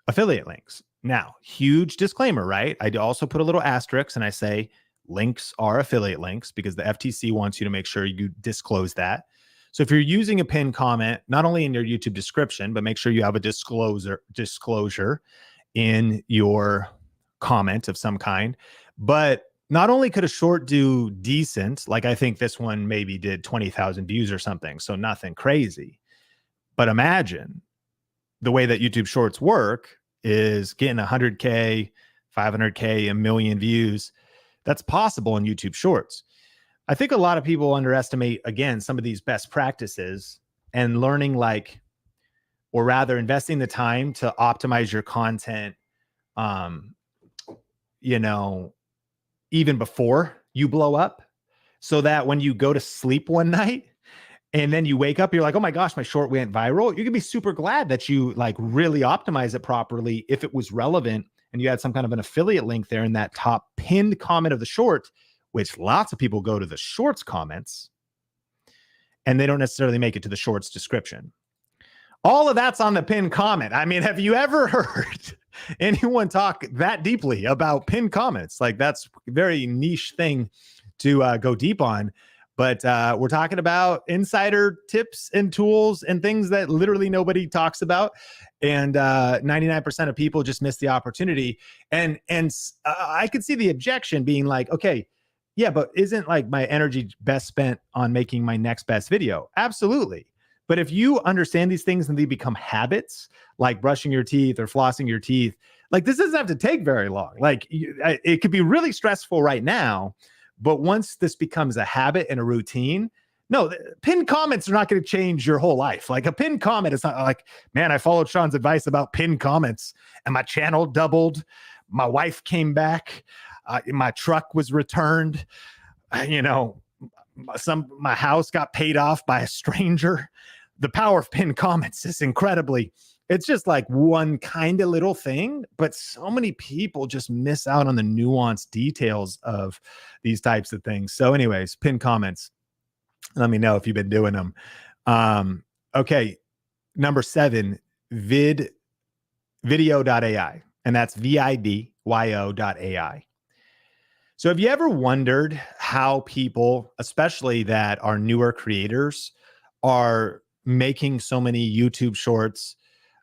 affiliate links. Now, huge disclaimer, right? I also put a little asterisk and I say links are affiliate links because the FTC wants you to make sure you disclose that. So if you're using a pinned comment, not only in your YouTube description, but make sure you have a disclosure in your comment of some kind. But not only could a short do decent, like I think this one maybe did 20,000 views or something, so nothing crazy. But imagine the way that YouTube shorts work is getting 100K, 500K, a million views. That's possible in YouTube shorts. I think a lot of people underestimate, again, some of these best practices and learning like, or rather investing the time to optimize your content, even before you blow up, so that when you go to sleep one night and then you wake up, you're like, oh my gosh, my short went viral. You can be super glad that you like really optimize it properly if it was relevant and you had some kind of an affiliate link there in that top pinned comment of the short, which lots of people go to the shorts comments and they don't necessarily make it to the shorts description. All of that's on the pinned comment. I mean, have you ever heard anyone talk that deeply about pinned comments? Like that's a very niche thing to go deep on. But we're talking about insider tips and tools and things that literally nobody talks about. And 99% of people just miss the opportunity. And I could see the objection being like, okay, yeah, but isn't like my energy best spent on making my next best video? Absolutely. But if you understand these things and they become habits, like brushing your teeth or flossing your teeth, like this doesn't have to take very long. Like it could be really stressful right now, but once this becomes a habit and a routine, no, pinned comments are not going to change your whole life. Like a pinned comment, it's not like, man, I followed Sean's advice about pinned comments and my channel doubled. My wife came back. My truck was returned. My house got paid off by a stranger. The power of pinned comments is incredibly, it's just like one kind of little thing, but so many people just miss out on the nuanced details of these types of things. So anyways, pinned comments, let me know if you've been doing them. Okay. Number 7, video.ai, and that's vidyo.ai. So have you ever wondered how people, especially that are newer creators, are making so many YouTube shorts,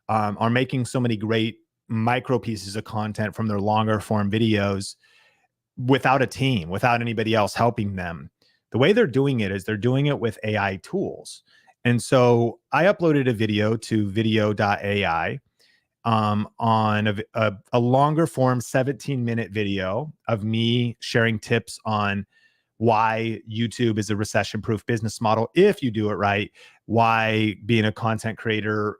are making so many great micro pieces of content from their longer form videos without a team, without anybody else helping them? The way they're doing it is they're doing it with AI tools. And so I uploaded a video to video.ai on a longer form 17-minute video of me sharing tips on why YouTube is a recession-proof business model if you do it right, why being a content creator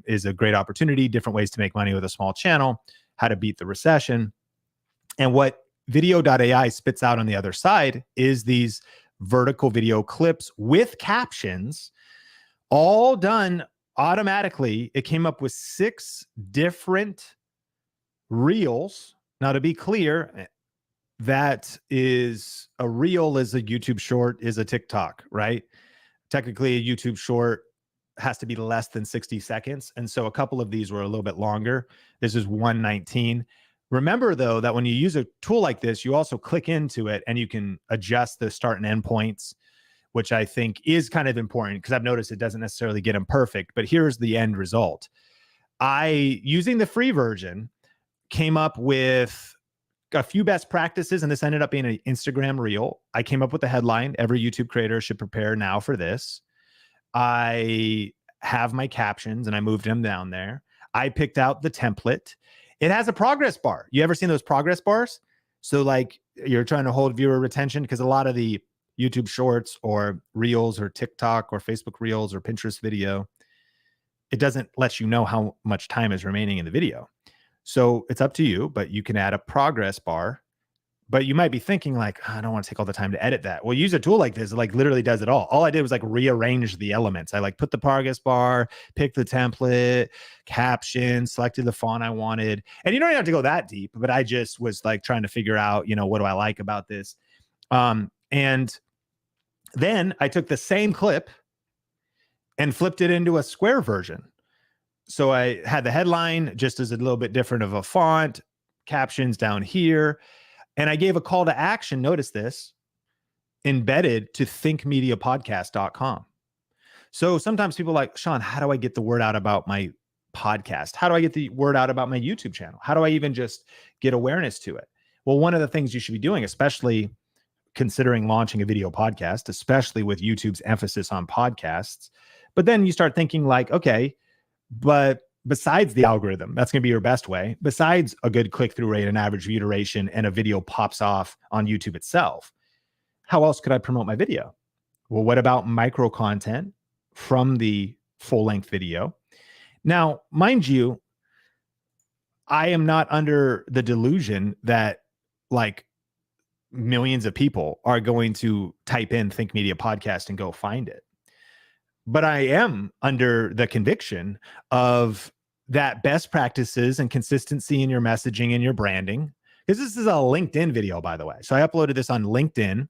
is a great opportunity, different ways to make money with a small channel, how to beat the recession. And what video.ai spits out on the other side is these vertical video clips with captions, all done automatically. It came up with 6 different reels. Now, to be clear, that is a reel is a YouTube short is a TikTok, right? Technically, a YouTube short has to be less than 60 seconds. And so a couple of these were a little bit longer. This is 119. Remember, though, that when you use a tool like this, you also click into it and you can adjust the start and end points, which I think is kind of important because I've noticed it doesn't necessarily get them perfect. But here's the end result. Using the free version, came up with a few best practices, and this ended up being an Instagram reel. I came up with the headline: every YouTube creator should prepare now for this. I have my captions and I moved them down there. I picked out the template. It has a progress bar. You ever seen those progress bars? So like you're trying to hold viewer retention, because a lot of the YouTube shorts or reels or TikTok or Facebook reels or Pinterest video, it doesn't let you know how much time is remaining in the video. So it's up to you, but you can add a progress bar. But you might be thinking like, oh, I don't want to take all the time to edit that. Well, use a tool like this. It like literally does it all. All I did was like rearrange the elements. I like put the progress bar, picked the template, caption, selected the font I wanted. And you don't even have to go that deep, but I just was like trying to figure out, what do I like about this? And then I took the same clip and flipped it into a square version. So I had the headline just as a little bit different of a font, captions down here. And I gave a call to action, notice this, embedded to thinkmediapodcast.com. So sometimes people are like, Sean, how do I get the word out about my podcast? How do I get the word out about my YouTube channel? How do I even just get awareness to it? Well, one of the things you should be doing, especially considering launching a video podcast, especially with YouTube's emphasis on podcasts, but then you start thinking like, okay, but besides the algorithm, that's going to be your best way. Besides a good click-through rate, an average view duration, and a video pops off on YouTube itself, how else could I promote my video? Well, what about micro content from the full-length video? Now, mind you, I am not under the delusion that like millions of people are going to type in Think Media Podcast and go find it. But I am under the conviction of that best practices and consistency in your messaging and your branding, because this is a LinkedIn video, by the way. So I uploaded this on LinkedIn.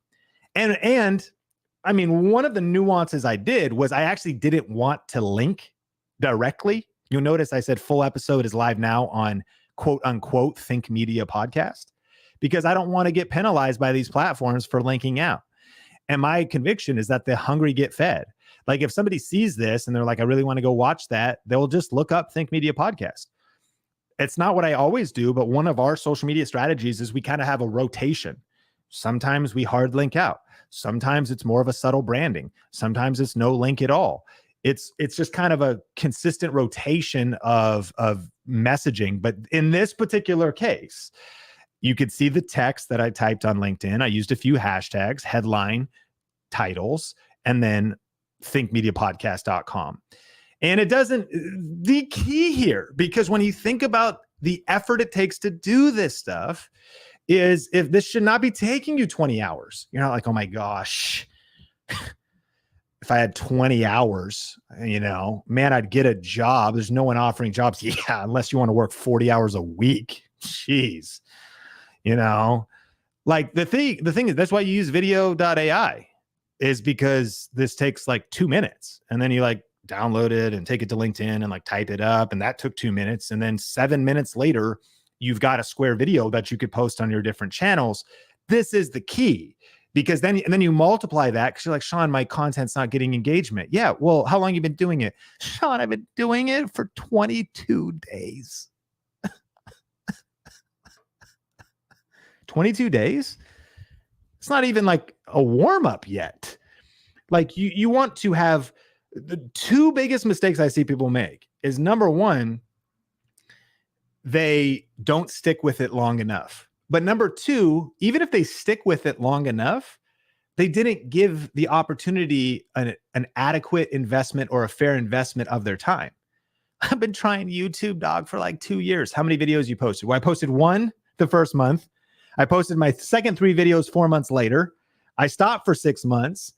And I mean, one of the nuances I did was I actually didn't want to link directly. You'll notice I said full episode is live now on quote unquote Think Media Podcast, because I don't want to get penalized by these platforms for linking out. And my conviction is that the hungry get fed. Like if somebody sees this and they're like, I really want to go watch that, they'll just look up Think Media Podcast. It's not what I always do, but one of our social media strategies is we kind of have a rotation. Sometimes we hard link out. Sometimes it's more of a subtle branding. Sometimes it's no link at all. It's just kind of a consistent rotation of messaging. But in this particular case, you could see the text that I typed on LinkedIn. I used a few hashtags, headline, titles, and then thinkmediapodcast.com. And it doesn't, the key here, because when you think about the effort it takes to do this stuff, is if this should not be taking you 20 hours. You're not like, oh my gosh, if I had 20 hours, man, I'd get a job. There's no one offering jobs. Yeah, unless you want to work 40 hours a week. Jeez. Like the thing is, that's why you use video.ai, is because this takes like 2 minutes, and then you like download it and take it to LinkedIn and like type it up. And that took 2 minutes. And then 7 minutes later, you've got a square video that you could post on your different channels. This is the key, because then you multiply that, because you're like, Sean, my content's not getting engagement. Yeah. Well, how long have you been doing it? Sean, I've been doing it for 22 days. 22 days? It's not even like a warm up yet. Like you want to have the 2 biggest mistakes I see people make is, number one, they don't stick with it long enough. But number 2, even if they stick with it long enough, they didn't give the opportunity an adequate investment or a fair investment of their time. I've been trying YouTube, dog, for like 2 years. How many videos you posted? Well, I posted one the first month. I posted my second 3 videos 4 months later. I stopped for 6 months.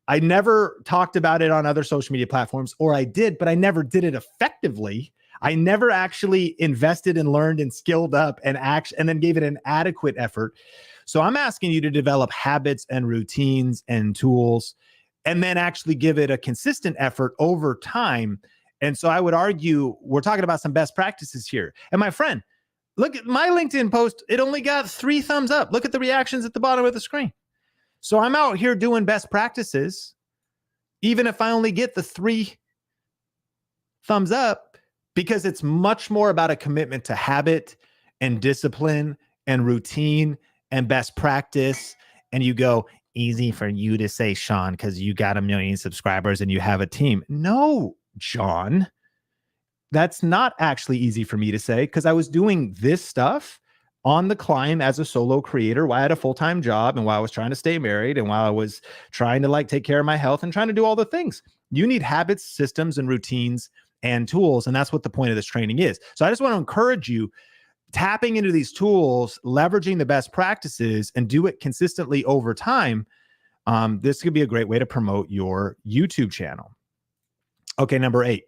I never talked about it on other social media platforms, or I did, but I never did it effectively. I never actually invested and learned and skilled up and then gave it an adequate effort. So I'm asking you to develop habits and routines and tools, and then actually give it a consistent effort over time. And so I would argue we're talking about some best practices here. And my friend, look at my LinkedIn post. It only got 3 thumbs up. Look at the reactions at the bottom of the screen. So I'm out here doing best practices, even if I only get the 3 thumbs up, because it's much more about a commitment to habit and discipline and routine and best practice. And you go, easy for you to say, Sean, because you got 1 million subscribers and you have a team. No, John, that's not actually easy for me to say, because I was doing this stuff on the climb as a solo creator while I had a full-time job and while I was trying to stay married and while I was trying to like take care of my health and trying to do all the things. You need habits, systems, and routines and tools. And that's what the point of this training is. So I just want to encourage you, tapping into these tools, leveraging the best practices, and do it consistently over time. This could be a great way to promote your YouTube channel. Okay, number 8,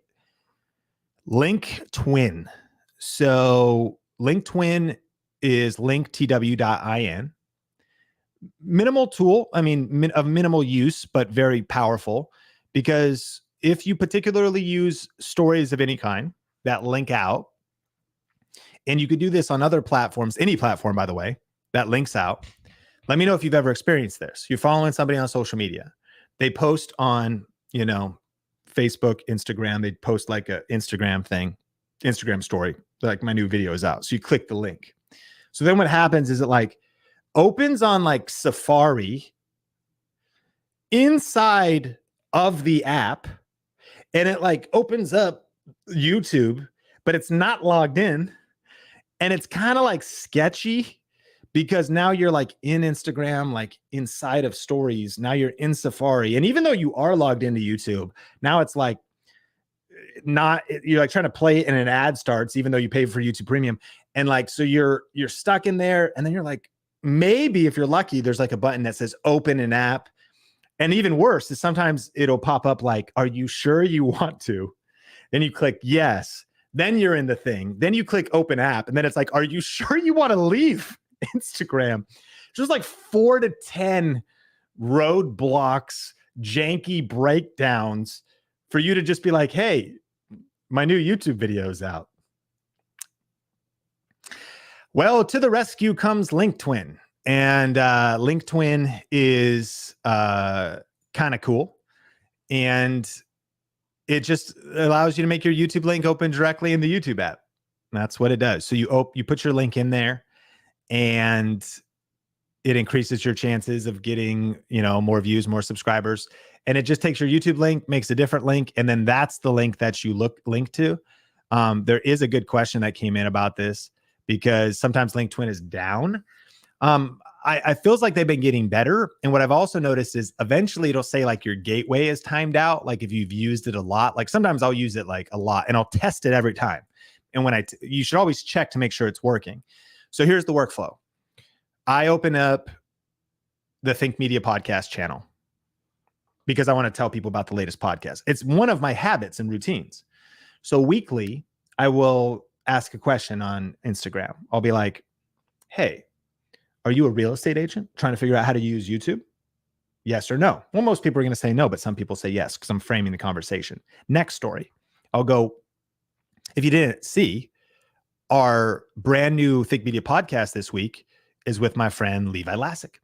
link twin. So link twin is linktw.in. Minimal tool, I mean, of minimal use, but very powerful, because if you particularly use stories of any kind that link out, and you could do this on other platforms, any platform, by the way, that links out. Let me know if you've ever experienced this. You're following somebody on social media. They post on, Facebook, Instagram. They post like a Instagram story, like my new video is out. So you click the link. So then what happens is it like opens on like Safari inside of the app, and it like opens up YouTube, but it's not logged in. And it's kind of like sketchy, because now you're like in Instagram, like inside of stories. Now you're in Safari. And even though you are logged into YouTube, now it's like you're like trying to play it and an ad starts, even though you pay for YouTube Premium. And like, so you're stuck in there. And then you're like, maybe if you're lucky, there's like a button that says open an app. And even worse is sometimes it'll pop up like, are you sure you want to? Then you click yes. Then you're in the thing. Then you click open app. And then it's like, are you sure you want to leave Instagram? Just like 4 to 10 roadblocks, janky breakdowns for you to just be like, hey, my new YouTube video is out. Well, to the rescue comes LinkTwin. And LinkTwin is kind of cool. And it just allows you to make your YouTube link open directly in the YouTube app. That's what it does. So you put your link in there, and it increases your chances of getting, more views, more subscribers. And it just takes your YouTube link, makes a different link, and then that's the link that you link to. There is a good question that came in about this, because sometimes LinkTwin is down. I feels like they've been getting better. And what I've also noticed is eventually it'll say like your gateway is timed out. Like if you've used it a lot, like sometimes I'll use it like a lot, and I'll test it every time. And when you should always check to make sure it's working. So here's the workflow. I open up the Think Media podcast channel because I want to tell people about the latest podcast. It's one of my habits and routines. So weekly, I will ask a question on Instagram. I'll be like, hey, are you a real estate agent trying to figure out how to use YouTube? Yes or no? Well, most people are going to say no, but some people say yes, because I'm framing the conversation. Next story, I'll go, if you didn't see, our brand new Think Media podcast this week is with my friend Levi Lassick.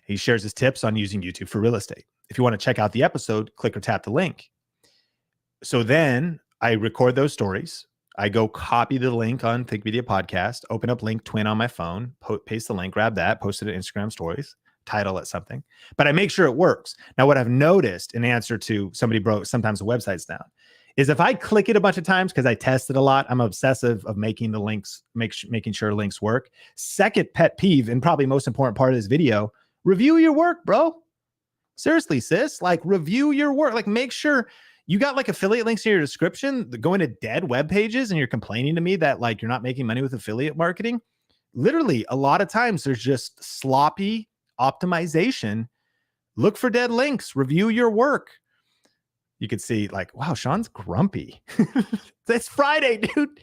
He shares his tips on using YouTube for real estate. If you want to check out the episode, click or tap the link. So then I record those stories. I go copy the link on Think Media Podcast, open up LinkTwin on my phone, paste the link, grab that, post it in Instagram stories, title it something. But I make sure it works. Now, what I've noticed in answer to somebody broke, sometimes the website's down, is if I click it a bunch of times, because I test it a lot, I'm obsessive of making the links, making sure links work. Second pet peeve, and probably most important part of this video, review your work, bro. Seriously, sis, like review your work. Like make sure you got like affiliate links in your description going to dead web pages and you're complaining to me that like you're not making money with affiliate marketing. Literally, a lot of times there's just sloppy optimization. Look for dead links, review your work. You could see like, wow, Sean's grumpy. It's Friday, dude.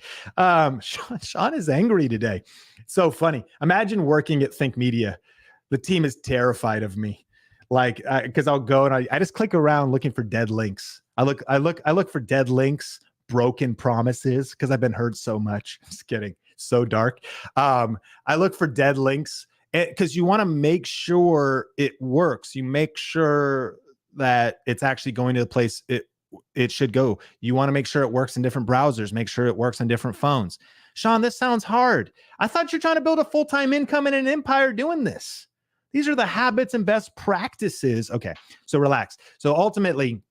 Sean is angry today. So funny. Imagine working at Think Media. The team is terrified of me. Like, because I'll go and I just click around looking for dead links. I look for dead links, broken promises, because I've been hurt so much. Just kidding. So dark. I look for dead links because you want to make sure it works. You make sure that it's actually going to the place it should go. You want to make sure it works in different browsers, make sure it works on different phones. Sean, this sounds hard. I thought you're trying to build a full-time income and an empire doing this. These are the habits and best practices. Okay, so relax. So ultimately,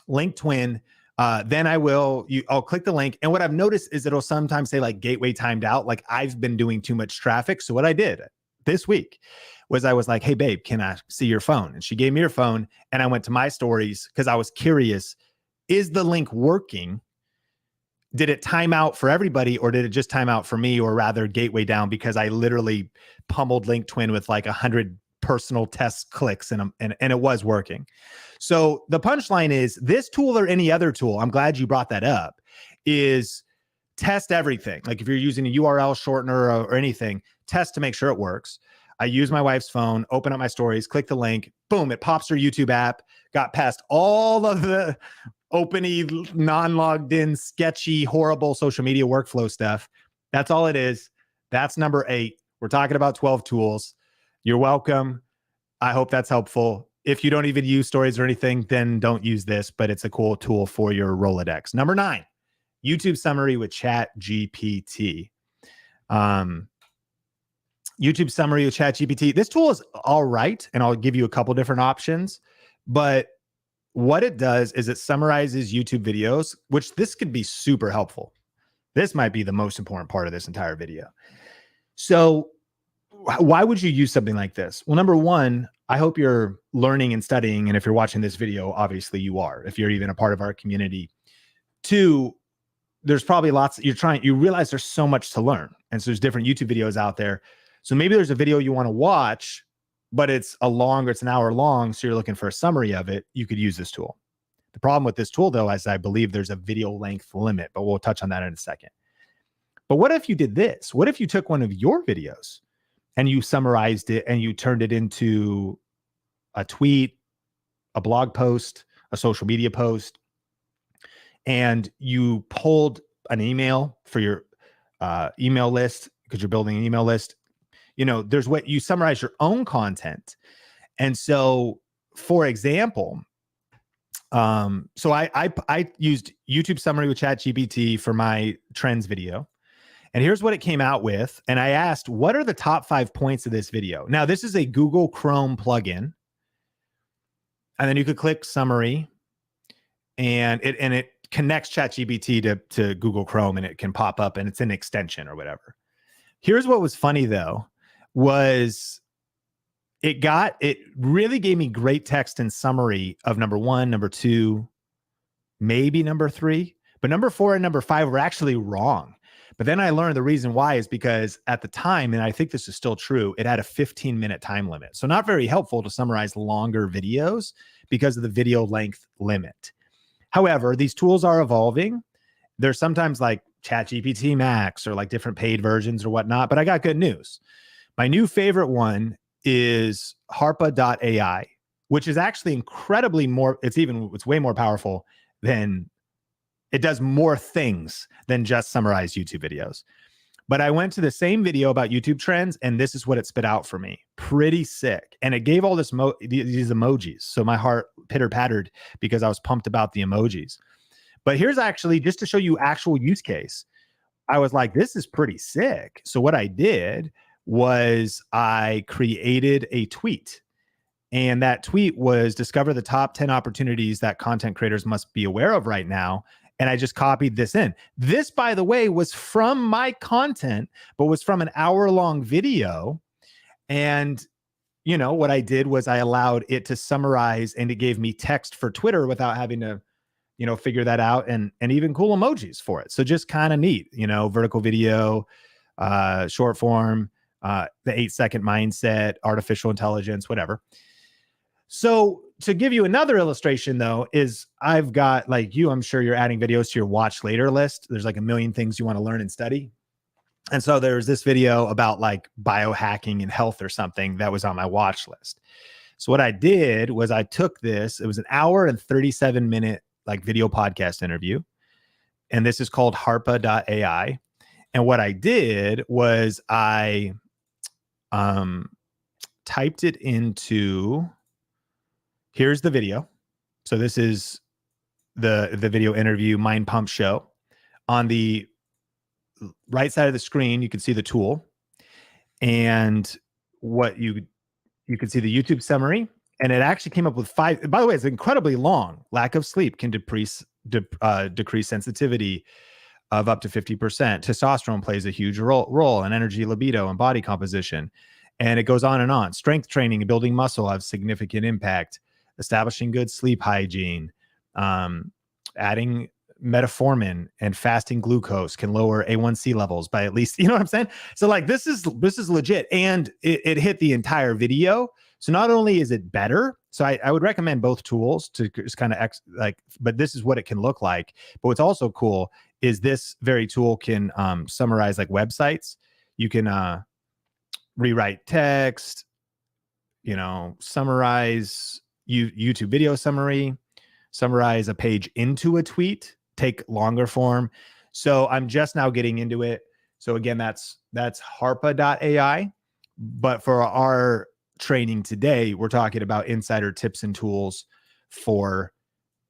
link twin, then I'll click the link. And what I've noticed is it'll sometimes say like gateway timed out, like I've been doing too much traffic. So what I did this week was I was like, hey, babe, can I see your phone? And she gave me her phone and I went to my stories because I was curious, is the link working? Did it time out for everybody or did it just time out for me or rather gateway down because I literally pummeled link twin with like 100 personal test clicks and it was working. So the punchline is this tool or any other tool, I'm glad you brought that up, is test everything. Like if you're using a URL shortener or anything, test to make sure it works. I use my wife's phone, open up my stories, click the link, boom, it pops her YouTube app, got past all of the openy, non-logged in, sketchy, horrible social media workflow stuff. That's all it is. That's number 8. We're talking about 12 tools. You're welcome. I hope that's helpful. If you don't even use stories or anything, then don't use this, but it's a cool tool for your Rolodex. Number 9, YouTube summary with ChatGPT. YouTube summary with ChatGPT. This tool is all right, and I'll give you a couple different options, but what it does is it summarizes YouTube videos, which this could be super helpful. This might be the most important part of this entire video. So why would you use something like this? Well, number 1, I hope you're learning and studying. And if you're watching this video, obviously you are, if you're even a part of our community. 2, there's probably lots you realize there's so much to learn. And so there's different YouTube videos out there. So maybe there's a video you want to watch, but it's an hour long. So you're looking for a summary of it. You could use this tool. The problem with this tool though, is I believe there's a video length limit, but we'll touch on that in a second. But what if you did this? What if you took one of your videos and you summarized it and you turned it into a tweet, a blog post, a social media post, and you pulled an email for your email list because you're building an email list? You know, there's what you summarize your own content. And so, for example, so I used YouTube summary with ChatGPT for my trends video. And here's what it came out with. And I asked, what are the top 5 points of this video? Now, this is a Google Chrome plugin. And then you could click summary and it connects ChatGPT to Google Chrome and it can pop up and it's an extension or whatever. Here's what was funny though, was it really gave me great text and summary of number 1, number 2, maybe number 3, but number 4 and number 5 were actually wrong. But then I learned the reason why is because at the time, and I think this is still true, it had a 15-minute time limit. So not very helpful to summarize longer videos because of the video length limit. However, these tools are evolving. There's sometimes like ChatGPT Max or like different paid versions or whatnot, but I got good news. My new favorite one is harpa.ai, which is actually incredibly more, it's way more powerful than, it does more things than just summarize YouTube videos. But I went to the same video about YouTube trends and this is what it spit out for me. Pretty sick. And it gave all these emojis. So my heart pitter pattered because I was pumped about the emojis. But here's actually, just to show you actual use case, I was like, this is pretty sick. So what I did was I created a tweet. And that tweet was discover the top 10 opportunities that content creators must be aware of right now. And I just copied this in. This, by the way, was from my content, but was from an hour-long video. And what I did was I allowed it to summarize, and it gave me text for Twitter without having to, figure that out, and even cool emojis for it. So just kind of neat, vertical video, short form, the 8-second mindset, artificial intelligence, whatever. So to give you another illustration though, is I've got, like you, I'm sure you're adding videos to your watch later list. There's like a million things you want to learn and study. And so there's this video about like biohacking and health or something that was on my watch list. So what I did was I took this, it was an hour and 37-minute like video podcast interview. And this is called harpa.ai. And what I did was I typed it into, here's the video. So this is the video interview Mind Pump show. On the right side of the screen, you can see the tool, and what you can see the YouTube summary, and it actually came up with 5. By the way, it's incredibly long. Lack of sleep can decrease sensitivity of up to 50%. Testosterone plays a huge role in energy, libido, and body composition. And it goes on and on. Strength training and building muscle have significant impact. Establishing good sleep hygiene, adding metformin and fasting glucose can lower A1C levels by at least, you know what I'm saying? So like, this is legit. And it hit the entire video. So not only is it better, so I would recommend both tools to just kind of but this is what it can look like. But what's also cool is this very tool can summarize like websites. You can rewrite text, summarize YouTube video summarize a page into a tweet, take longer form. So I'm just now getting into it. So again, that's harpa.ai. But for our training today, we're talking about insider tips and tools for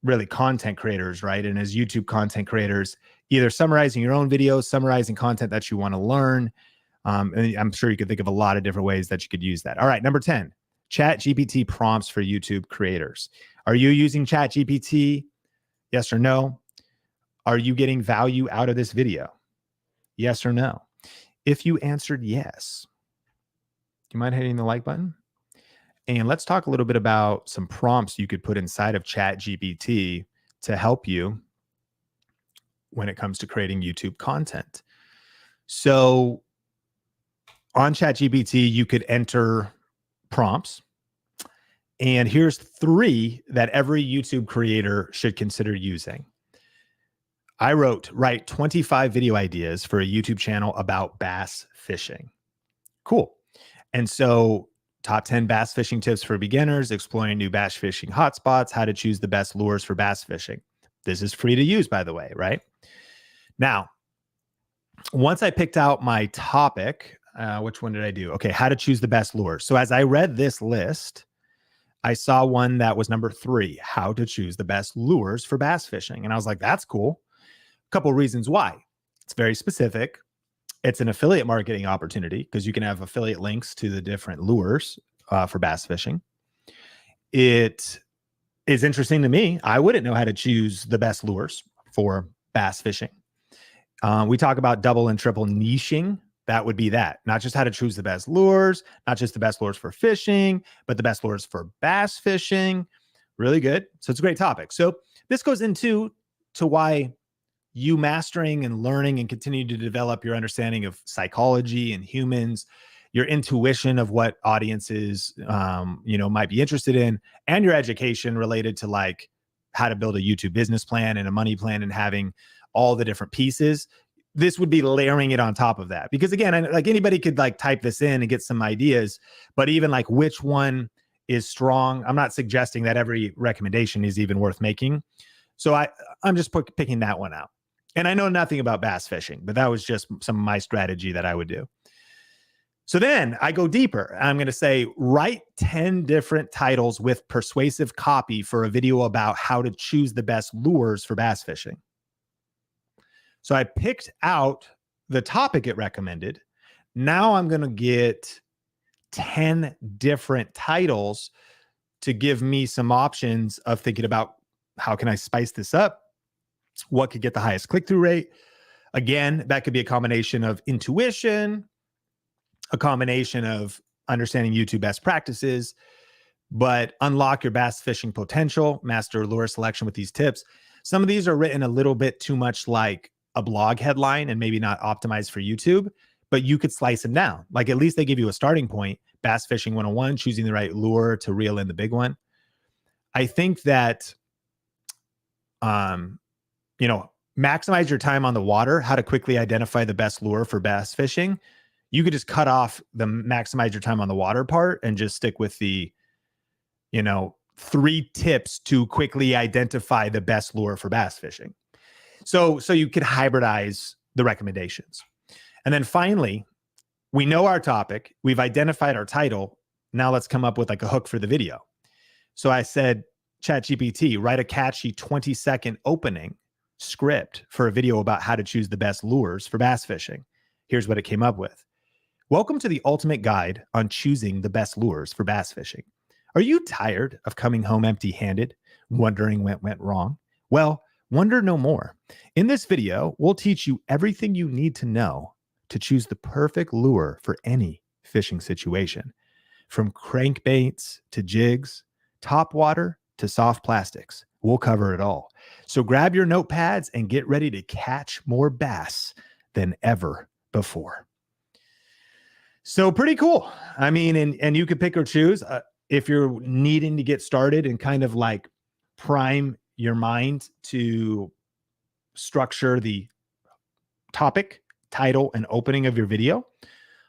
really content creators, right? And as YouTube content creators, either summarizing your own videos, summarizing content that you want to learn. And I'm sure you could think of a lot of different ways that you could use that. All right, number 10, ChatGPT prompts for YouTube creators. Are you using ChatGPT? Yes or no? Are you getting value out of this video? Yes or no? If you answered yes, do you mind hitting the like button? And let's talk a little bit about some prompts you could put inside of ChatGPT to help you when it comes to creating YouTube content. So on ChatGPT, you could enter prompts. And here's 3 that every YouTube creator should consider using. I write 25 video ideas for a YouTube channel about bass fishing. Cool. And so top 10 bass fishing tips for beginners, exploring new bass fishing hotspots, how to choose the best lures for bass fishing. This is free to use, by the way, right? Now, once I picked out my topic, which one did I do? Okay, how to choose the best lures. So as I read this list, I saw one that was number 3, how to choose the best lures for bass fishing. And I was like, that's cool. A couple of reasons why. It's very specific. It's an affiliate marketing opportunity because you can have affiliate links to the different lures for bass fishing. It is interesting to me. I wouldn't know how to choose the best lures for bass fishing. We talk about double and triple niching. That would be that. Not just how to choose the best lures, not just the best lures for fishing, but the best lures for bass fishing. Really good. So it's a great topic. So this goes into why you mastering and learning and continuing to develop your understanding of psychology and humans, your intuition of what audiences, might be interested in, and your education related to like how to build a YouTube business plan and a money plan and having all the different pieces. This would be layering it on top of that. Because again, like anybody could like type this in and get some ideas, but even like which one is strong, I'm not suggesting that every recommendation is even worth making. So I'm just picking that one out. And I know nothing about bass fishing, but that was just some of my strategy that I would do. So then I go deeper. I'm going to say, write 10 different titles with persuasive copy for a video about how to choose the best lures for bass fishing. So I picked out the topic it recommended. Now I'm going to get 10 different titles to give me some options of thinking about how can I spice this up? What could get the highest click-through rate? Again, that could be a combination of intuition, a combination of understanding YouTube best practices, but unlock your bass fishing potential, master lure selection with these tips. Some of these are written a little bit too much like a blog headline and maybe not optimized for YouTube, but you could slice them down. Like at least they give you a starting point. Bass fishing 101, choosing the right lure to reel in the big one. I think that, maximize your time on the water, how to quickly identify the best lure for bass fishing. You could just cut off the maximize your time on the water part and just stick with the, 3 tips to quickly identify the best lure for bass fishing. So you could hybridize the recommendations. And then finally, we know our topic, we've identified our title. Now let's come up with like a hook for the video. So I said, ChatGPT, write a catchy 20-second opening script for a video about how to choose the best lures for bass fishing. Here's what it came up with. Welcome to the ultimate guide on choosing the best lures for bass fishing. Are you tired of coming home empty-handed, wondering what went wrong? Well, wonder no more. In this video, we'll teach you everything you need to know to choose the perfect lure for any fishing situation. From crankbaits to jigs, top water to soft plastics, we'll cover it all. So grab your notepads and get ready to catch more bass than ever before. So pretty cool. I mean, and you could pick or choose. If you're needing to get started and kind of like prime your mind to structure the topic, title, and opening of your video.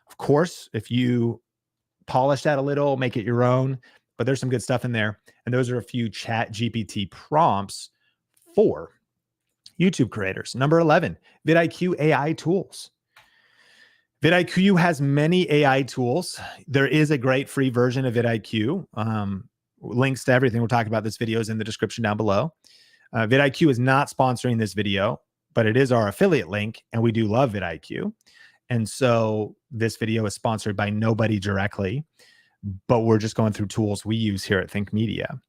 Of course, if you polish that a little, make it your own, but there's some good stuff in there. And those are a few ChatGPT prompts for YouTube creators. Number 11, vidIQ AI tools. vidIQ has many AI tools. There is a great free version of vidIQ. Links to everything we're talking about this video is in the description down below. vidIQ is not sponsoring this video, but it is our affiliate link, and we do love vidIQ. And so this video is sponsored by nobody directly, but we're just going through tools we use here at Think Media.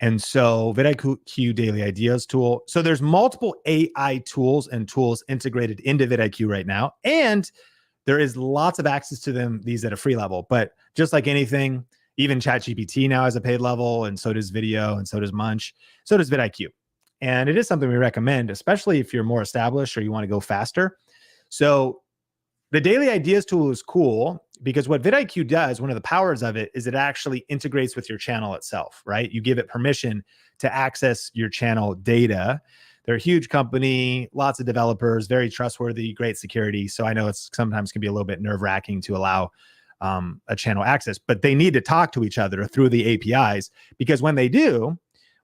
And so vidIQ Daily Ideas tool. So there's multiple AI tools and tools integrated into vidIQ right now. And there is lots of access to them, these at a free level. But just like anything, even ChatGPT now has a paid level, and so does video, and so does Munch, so does vidIQ. And it is something we recommend, especially if you're more established or you want to go faster. So the Daily Ideas tool is cool because what vidIQ does, one of the powers of it, is it actually integrates with your channel itself, right? You give it permission to access your channel data. They're a huge company, lots of developers, very trustworthy, great security. So I know it's sometimes can be a little bit nerve-wracking to allow a channel access, but they need to talk to each other through the APIs, because when they do,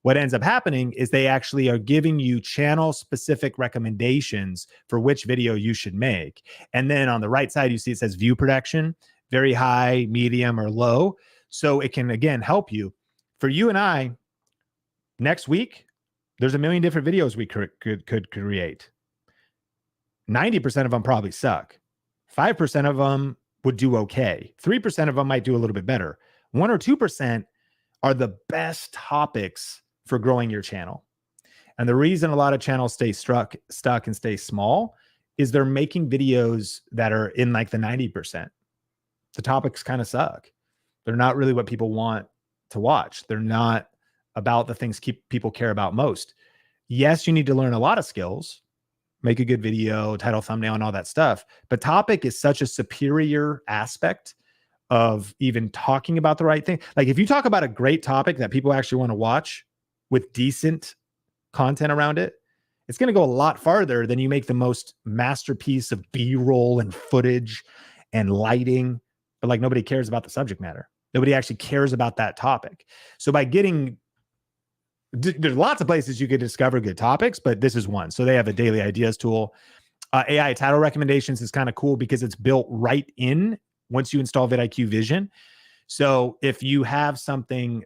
what ends up happening is they actually are giving you channel-specific recommendations for which video you should make. And then on the right side, you see it says view protection, very high, medium, or low. So it can, again, help you. For you and I, next week, there's a million different videos we could create. 90% of them probably suck. 5% of them would do okay. 3% of them might do a little bit better. 1 or 2% are the best topics for growing your channel. And the reason a lot of channels stay stuck and stay small is they're making videos that are in like the 90%. The topics kind of suck. They're not really what people want to watch. They're not about the things people care about most. Yes, you need to learn a lot of skills, make a good video, title, thumbnail, and all that stuff. But topic is such a superior aspect of even talking about the right thing. Like if you talk about a great topic that people actually want to watch with decent content around it, it's going to go a lot farther than you make the most masterpiece of B-roll and footage and lighting, but like nobody cares about the subject matter. Nobody actually cares about that topic. So by getting, there's lots of places you could discover good topics, but this is one. So they have a Daily Ideas tool. AI title recommendations is kind of cool because it's built right in once you install vidIQ Vision. So if you have something,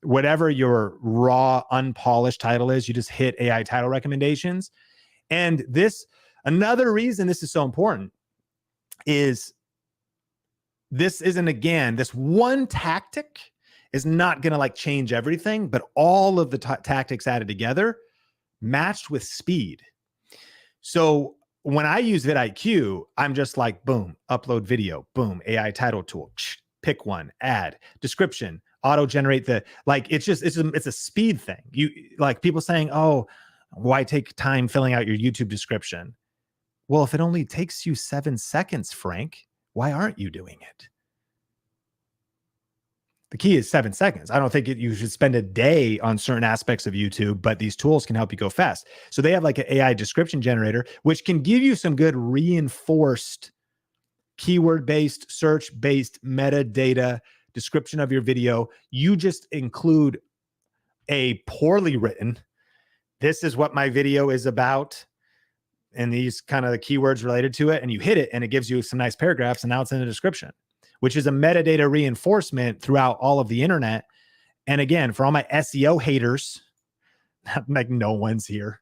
whatever your raw, unpolished title is, you just hit AI title recommendations. And this, another reason this is so important is this isn't, again, this one tactic is not going to like change everything, but all of the tactics added together matched with speed. So when I use vidIQ, I'm just like, boom, upload video, boom, AI title tool, pick one, add, description, auto generate it's a speed thing. You like people saying, oh, why take time filling out your YouTube description? Well, if it only takes you 7 seconds, Frank, why aren't you doing it? The key is 7 seconds. I don't think you should spend a day on certain aspects of YouTube, but these tools can help you go fast. So they have like an AI description generator, which can give you some good reinforced keyword-based, search-based metadata description of your video. You just include a poorly written, this is what my video is about, and these kind of the keywords related to it, and you hit it, and it gives you some nice paragraphs, and now it's in the description, which is a metadata reinforcement throughout all of the internet. And again, for all my SEO haters, like no one's here,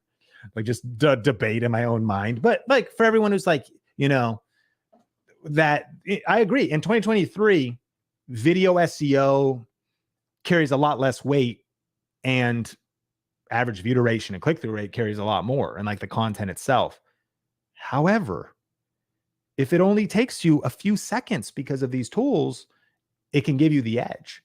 like just debate in my own mind. But like for everyone who's like, that I agree. In 2023, video SEO carries a lot less weight, and average view duration and click-through rate carries a lot more, and like the content itself. However, if it only takes you a few seconds because of these tools, it can give you the edge.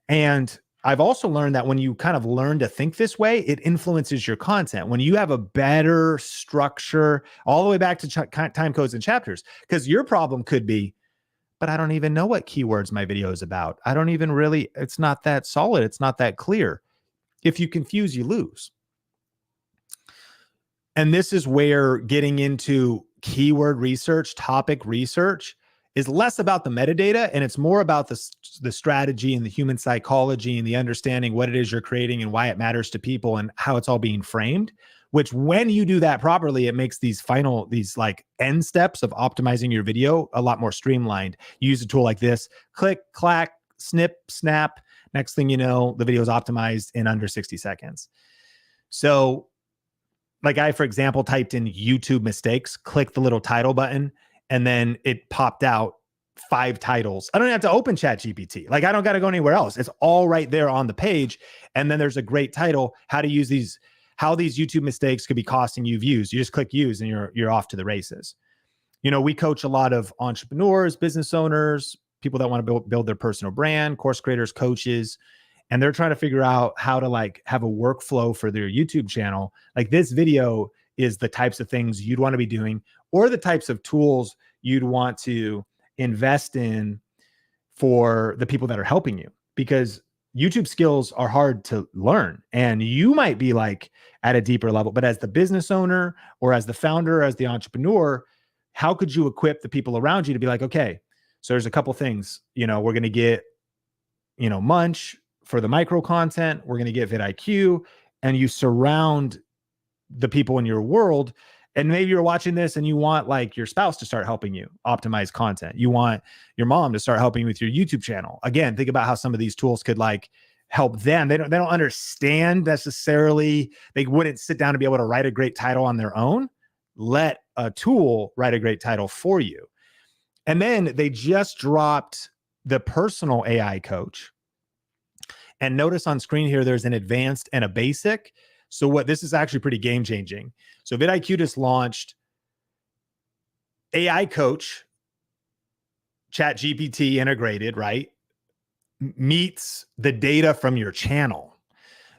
And I've also learned that when you kind of learn to think this way, it influences your content. When you have a better structure, all the way back to time codes and chapters, because your problem could be, but I don't even know what keywords my video is about. I don't even really, it's not that solid. It's not that clear. If you confuse, you lose. And this is where getting into keyword research, topic research is less about the metadata, and it's more about the strategy and the human psychology and the understanding what it is you're creating and why it matters to people and how it's all being framed, which when you do that properly, it makes these like end steps of optimizing your video a lot more streamlined. You use a tool like this, click, clack, snip, snap. Next thing you know, the video is optimized in under 60 seconds. So like I, for example, typed in YouTube mistakes, clicked the little title button, and then it popped out 5 titles. I don't have to open ChatGPT. Like I don't got to go anywhere else. It's all right there on the page. And then there's a great title, how these YouTube mistakes could be costing you views. You just click use and you're off to the races. We coach a lot of entrepreneurs, business owners, people that want to build their personal brand, course creators, coaches, and they're trying to figure out how to like have a workflow for their YouTube channel. Like this video is the types of things you'd want to be doing, or the types of tools you'd want to invest in for the people that are helping you, because YouTube skills are hard to learn, and you might be like at a deeper level, but as the business owner or as the founder, as the entrepreneur, how could you equip the people around you to be like, okay, so there's a couple things, we're going to get, Munch for the micro content, we're going to get vidIQ, and you surround the people in your world. And maybe you're watching this and you want like your spouse to start helping you optimize content. You want your mom to start helping you with your YouTube channel. Again, think about how some of these tools could like help them. They don't understand necessarily. They wouldn't sit down to be able to write a great title on their own. Let a tool write a great title for you. And then they just dropped the personal AI coach. And notice on screen here, there's an advanced and a basic. So this is actually pretty game changing. So vidIQ just launched AI coach, ChatGPT integrated, right? Meets the data from your channel.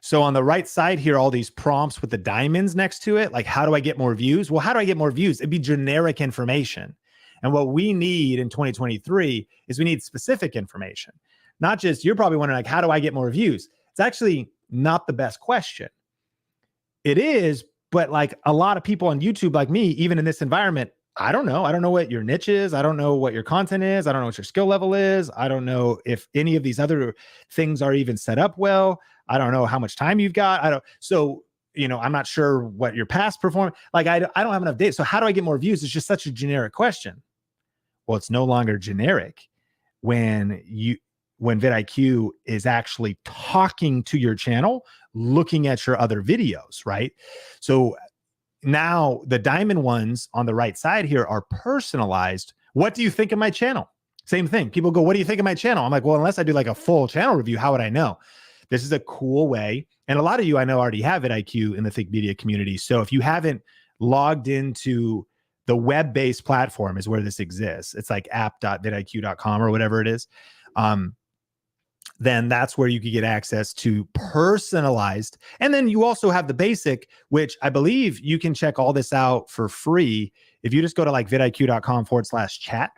So on the right side here, all these prompts with the diamonds next to it, like how do I get more views? Well, how do I get more views? It'd be generic information. And what we need in 2023 is we need specific information. Not just, you're probably wondering like, how do I get more views? It's actually not the best question. It is, but like a lot of people on YouTube like me, even in this environment, I don't know. I don't know what your niche is. I don't know what your content is. I don't know what your skill level is. I don't know if any of these other things are even set up well. I don't know how much time you've got. I'm not sure what your past performance, like I don't have enough data. So how do I get more views? It's just such a generic question. Well, it's no longer generic when vidIQ is actually talking to your channel, looking at your other videos, right? So now the diamond ones on the right side here are personalized. What do you think of my channel? Same thing. People go, what do you think of my channel? I'm like, well, unless I do like a full channel review, how would I know? This is a cool way. And a lot of you I know already have vidIQ in the Think Media community. So if you haven't logged into the web-based platform is where this exists. It's like app.vidiq.com or whatever it is. then that's where you could get access to personalized. And then you also have the basic, which I believe you can check all this out for free. If you just go to like vidiq.com/chat,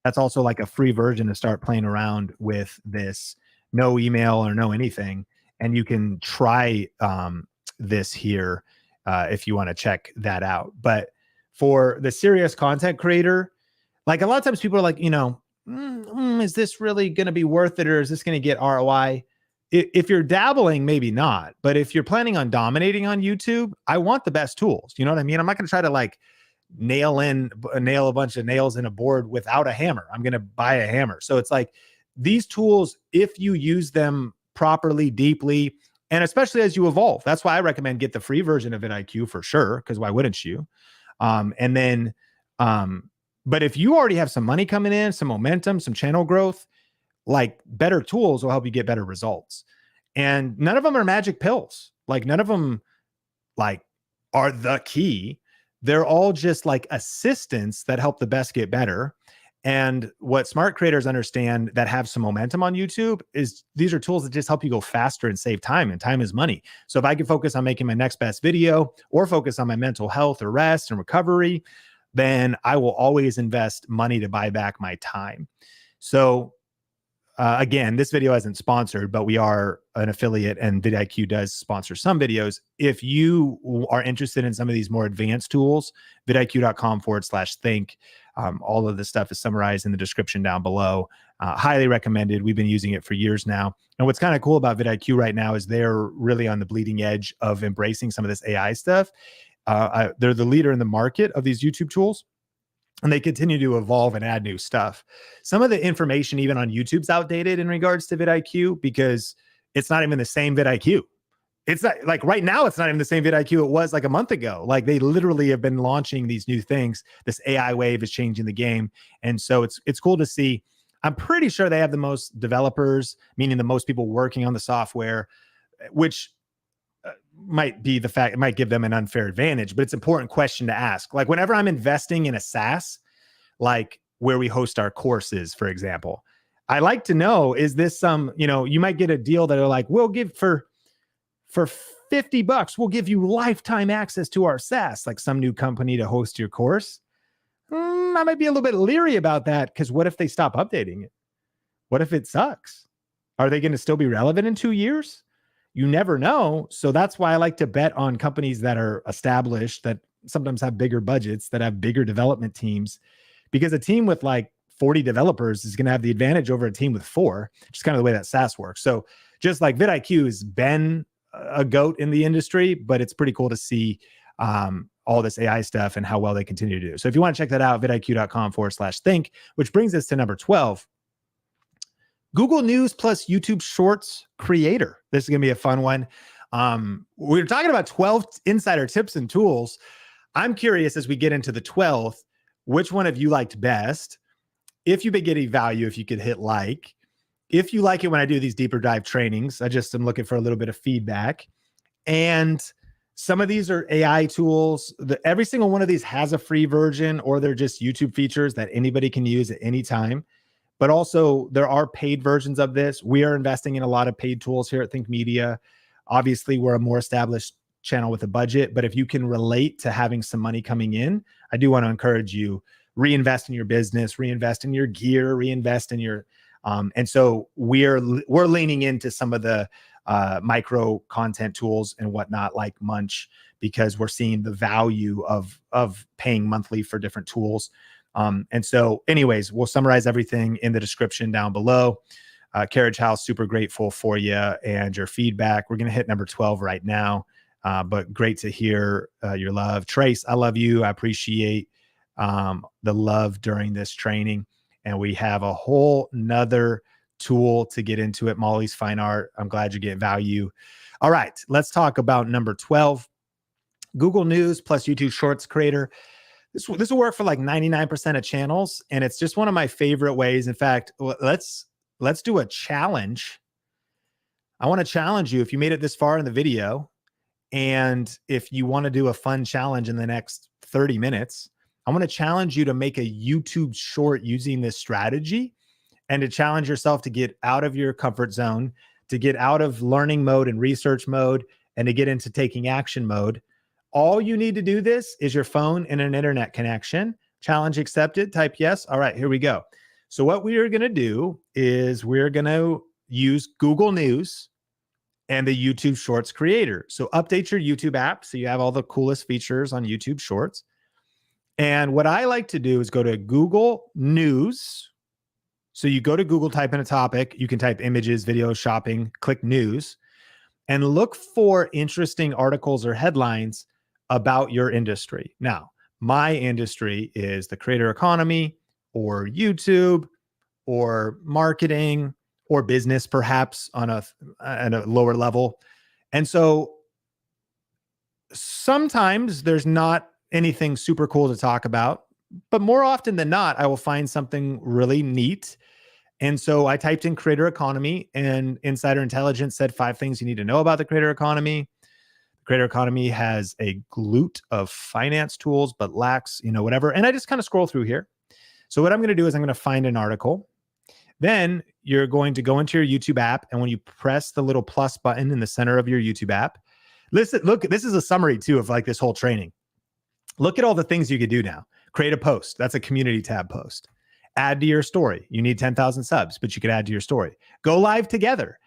that's also like a free version to start playing around with this. No email or no anything. And you can try this here if you want to check that out. But for the serious content creator, like a lot of times people are like, is this really going to be worth it, or is this going to get ROI? If you're dabbling, maybe not. But if you're planning on dominating on YouTube, I want the best tools. You know what I mean? I'm not going to try to like nail a bunch of nails in a board without a hammer. I'm going to buy a hammer. So it's like these tools, if you use them properly, deeply, and especially as you evolve, that's why I recommend get the free version of vidIQ for sure. Because why wouldn't you? But if you already have some money coming in, some momentum, some channel growth, like better tools will help you get better results. And none of them are magic pills. Like none of them like are the key. They're all just like assistants that help the best get better. And what smart creators understand that have some momentum on YouTube is these are tools that just help you go faster and save time, and time is money. So if I can focus on making my next best video or focus on my mental health or rest and recovery, then I will always invest money to buy back my time. So again, this video isn't sponsored, but we are an affiliate and vidIQ does sponsor some videos. If you are interested in some of these more advanced tools, vidiq.com/think. All of this stuff is summarized in the description down below. Highly recommended. We've been using it for years now. And what's kind of cool about vidIQ right now is they're really on the bleeding edge of embracing some of this AI stuff. They're the leader in the market of these YouTube tools, and they continue to evolve and add new stuff. Some of the information even on YouTube's outdated in regards to vidIQ because it's not even the same vidIQ. It's not like right now, it's not even the same vidIQ it was like a month ago. Like they literally have been launching these new things. This AI wave is changing the game. And so it's cool to see. I'm pretty sure they have the most developers, meaning the most people working on the software, which might be the fact, it might give them an unfair advantage, but it's an important question to ask. Like whenever I'm investing in a SaaS, like where we host our courses, for example, I like to know, is this you might get a deal that are like, we'll give for $50, we'll give you lifetime access to our SaaS, like some new company to host your course. I might be a little bit leery about that because what if they stop updating it? What if it sucks? Are they going to still be relevant in 2 years? You never know. So that's why I like to bet on companies that are established, that sometimes have bigger budgets, that have bigger development teams, because a team with like 40 developers is going to have the advantage over a team with 4, which is kind of the way that SaaS works. So just like vidIQ has been a goat in the industry, but it's pretty cool to see all this AI stuff and how well they continue to do. So if you want to check that out, vidiq.com/think, which brings us to number 12. Google News plus YouTube Shorts creator. This is going to be a fun one. We're talking about 12 insider tips and tools. I'm curious as we get into the 12th, which one of you liked best? If you've been getting value, if you could hit like. If you like it when I do these deeper dive trainings, I just am looking for a little bit of feedback. And some of these are AI tools. Every single one of these has a free version, or they're just YouTube features that anybody can use at any time. But also there are paid versions of this. We are investing in a lot of paid tools here at Think Media. Obviously, we're a more established channel with a budget, but if you can relate to having some money coming in, I do want to encourage you, reinvest in your business, reinvest in your gear, reinvest in your, and so we're leaning into some of the micro content tools and whatnot like Munch, because we're seeing the value of paying monthly for different tools. And so anyways, we'll summarize everything in the description down below. Carriage House, super grateful for you and your feedback. We're going to hit number 12 right now. But great to hear your love. Trace, I love you. I appreciate the love during this training. And we have a whole nother tool to get into it. Molly's Fine Art. I'm glad you get value. All right, let's talk about number 12. Google News plus YouTube Shorts creator. This will work for like 99% of channels, and it's just one of my favorite ways. In fact, let's do a challenge. I want to challenge you, if you made it this far in the video, and if you want to do a fun challenge in the next 30 minutes, I want to challenge you to make a YouTube short using this strategy and to challenge yourself to get out of your comfort zone, to get out of learning mode and research mode, and to get into taking action mode. All you need to do this is your phone and an internet connection. Challenge accepted. Type yes. All right, here we go. So what we are going to do is we're going to use Google News and the YouTube Shorts creator. So update your YouTube app so you have all the coolest features on YouTube Shorts. And what I like to do is go to Google News. So you go to Google, type in a topic. You can type images, video, shopping, click news, and look for interesting articles or headlines about your industry. Now, my industry is the creator economy or YouTube or marketing or business, perhaps at a lower level. And so sometimes there's not anything super cool to talk about, but more often than not, I will find something really neat. And so I typed in creator economy, and Insider Intelligence said 5 things you need to know about the creator economy. The creator economy has a glute of finance tools, but lacks, whatever. And I just kind of scroll through here. So what I'm going to do is I'm going to find an article. Then you're going to go into your YouTube app. And when you press the little plus button in the center of your YouTube app, listen, look, this is a summary too of like this whole training. Look at all the things you could do now. Create a post. That's a community tab post. Add to your story. You need 10,000 subs, but you could add to your story. Go live together.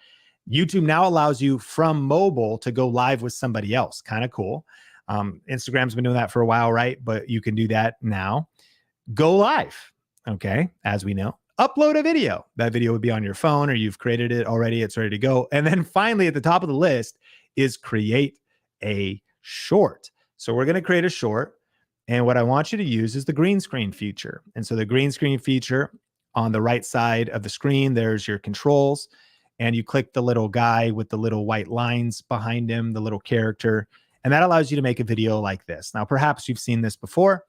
YouTube now allows you from mobile to go live with somebody else. Kind of cool. Instagram's been doing that for a while, right? But you can do that now. Go live. Okay. As we know, upload a video. That video would be on your phone, or you've created it already. It's ready to go. And then finally, at the top of the list is create a short. So we're going to create a short. And what I want you to use is the green screen feature. And so the green screen feature, on the right side of the screen, there's your controls. And you click the little guy with the little white lines behind him, the little character. And that allows you to make a video like this. Now, perhaps you've seen this before.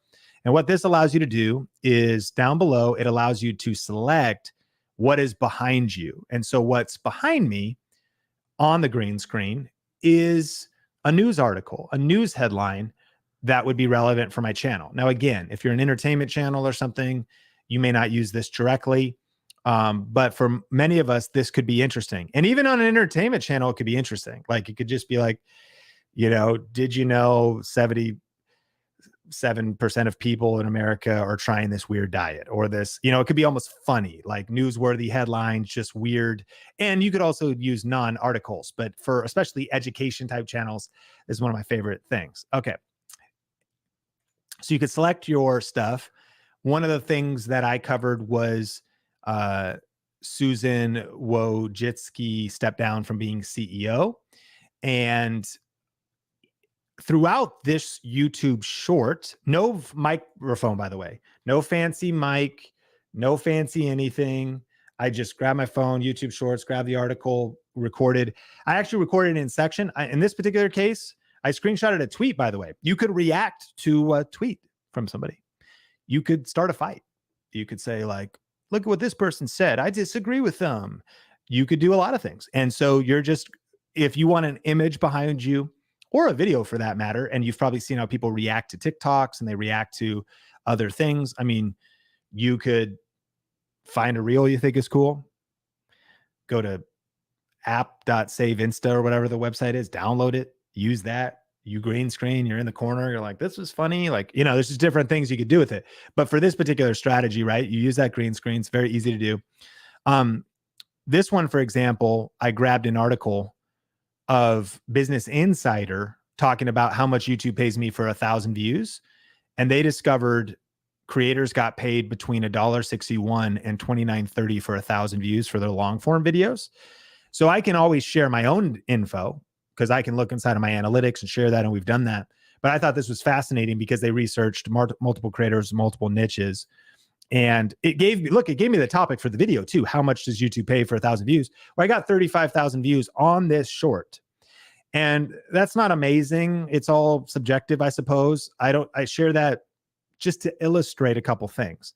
And what this allows you to do is down below, it allows you to select what is behind you. And so what's behind me on the green screen is a news article, a news headline that would be relevant for my channel. Now, again, if you're an entertainment channel or something, you may not use this directly. But for many of us, this could be interesting. And even on an entertainment channel, it could be interesting. Like, it could just be like, did you know 77% of people in America are trying this weird diet, or this, it could be almost funny, like newsworthy headlines, just weird. And you could also use non-articles, but for especially education type channels, this is one of my favorite things. Okay. So you could select your stuff. One of the things that I covered was Susan Wojcicki stepped down from being CEO. And throughout this YouTube short, no microphone, by the way, no fancy mic, no fancy anything. I just grabbed my phone, YouTube Shorts, grabbed the article, recorded. I actually recorded it in section. In this particular case, I screenshotted a tweet, by the way. You could react to a tweet from somebody. You could start a fight. You could say, like, look at what this person said. I disagree with them. You could do a lot of things. And so if you want an image behind you, or a video for that matter, and you've probably seen how people react to TikToks and they react to other things. I mean, you could find a reel you think is cool. Go to app.saveinsta or whatever the website is, download it, use that. You green screen, you're in the corner, you're like, this was funny. Like, there's just different things you could do with it. But for this particular strategy, right, you use that green screen. It's very easy to do. This one, for example, I grabbed an article of Business Insider talking about how much YouTube pays me for 1,000 views. And they discovered creators got paid between $1.61 and $29.30 for 1,000 views for their long form videos. So I can always share my own info, because I can look inside of my analytics and share that. And we've done that. But I thought this was fascinating because they researched multiple creators, multiple niches. And it gave me the topic for the video too. How much does YouTube pay for 1,000 views? Well, I got 35,000 views on this short. And that's not amazing. It's all subjective, I suppose. I share that just to illustrate a couple things.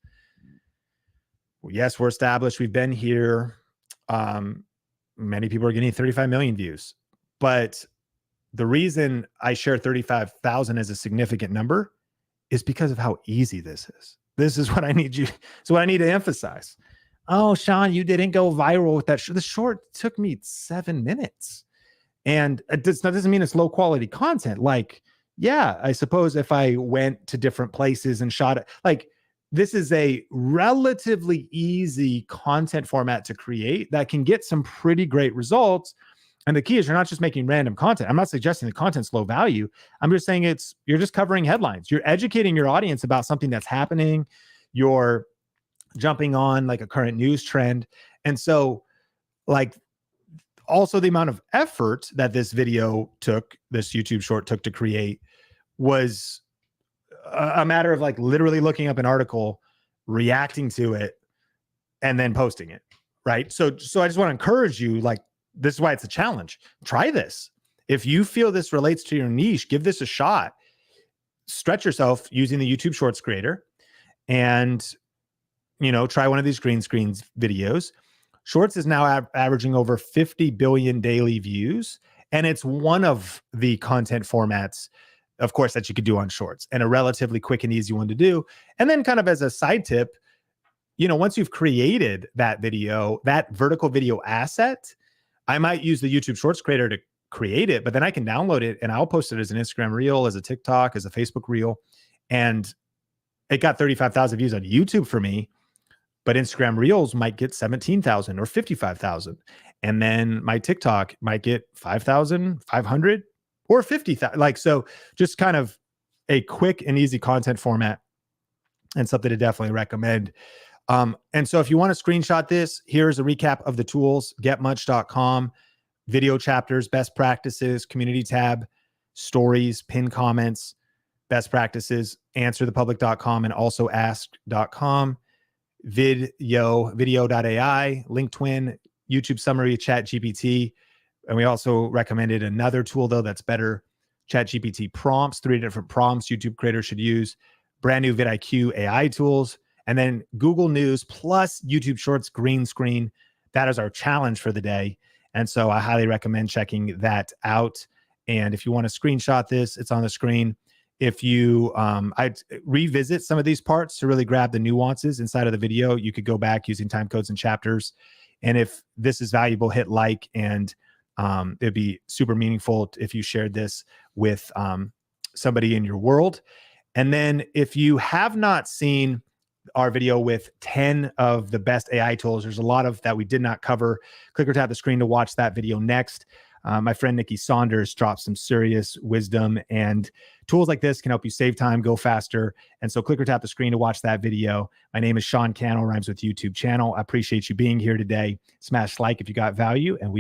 Well, yes, we're established. We've been here. Many people are getting 35 million views. But the reason I share 35,000 as a significant number is because of how easy this is. This is what I need you. So what I need to emphasize. oh, Sean, you didn't go viral with that. The short took me 7 minutes. And that doesn't mean it's low quality content. Like, yeah, I suppose if I went to different places and shot it, like, this is a relatively easy content format to create that can get some pretty great results. And the key is you're not just making random content. I'm not suggesting the content's low value. I'm just saying you're just covering headlines. You're educating your audience about something that's happening. You're jumping on like a current news trend. And so, like, also the amount of effort that this video took, this YouTube short took to create, was a matter of like literally looking up an article, reacting to it, and then posting it. Right. So I just want to encourage you, like, this is why it's a challenge. Try this. If you feel this relates to your niche, give this a shot. Stretch yourself using the YouTube Shorts creator and, try one of these green screens videos. Shorts is now averaging over 50 billion daily views. And it's one of the content formats, of course, that you could do on Shorts, and a relatively quick and easy one to do. And then kind of as a side tip, once you've created that video, that vertical video asset, I might use the YouTube Shorts creator to create it, but then I can download it and I'll post it as an Instagram reel, as a TikTok, as a Facebook reel. And it got 35,000 views on YouTube for me, but Instagram reels might get 17,000 or 55,000. And then my TikTok might get 5,500 or 50,000. Like, so just kind of a quick and easy content format, and something to definitely recommend. And so if you want to screenshot this, here's a recap of the tools: getmuch.com, video chapters, best practices, community tab, stories, pin comments, best practices, answerthepublic.com, and also ask.com, video.ai, LinkedIn, YouTube summary, ChatGPT. And we also recommended another tool, though, that's better: ChatGPT prompts, 3 different prompts YouTube creators should use, brand new vidIQ AI tools, and then Google News plus YouTube Shorts green screen. That is our challenge for the day. And so I highly recommend checking that out. And if you want to screenshot this, it's on the screen. If you, I'd revisit some of these parts to really grab the nuances inside of the video. You could go back using time codes and chapters. And if this is valuable, hit like, and it'd be super meaningful if you shared this with somebody in your world. And then if you have not seen our video with 10 of the best AI tools, there's a lot of that we did not cover. Click or tap the screen to watch that video next. My friend Nikki Saunders dropped some serious wisdom, and tools like this can help you save time, go faster. And so click or tap the screen to watch that video. My name is Sean Cannell, rhymes with YouTube channel. I appreciate you being here today. Smash like if you got value, and we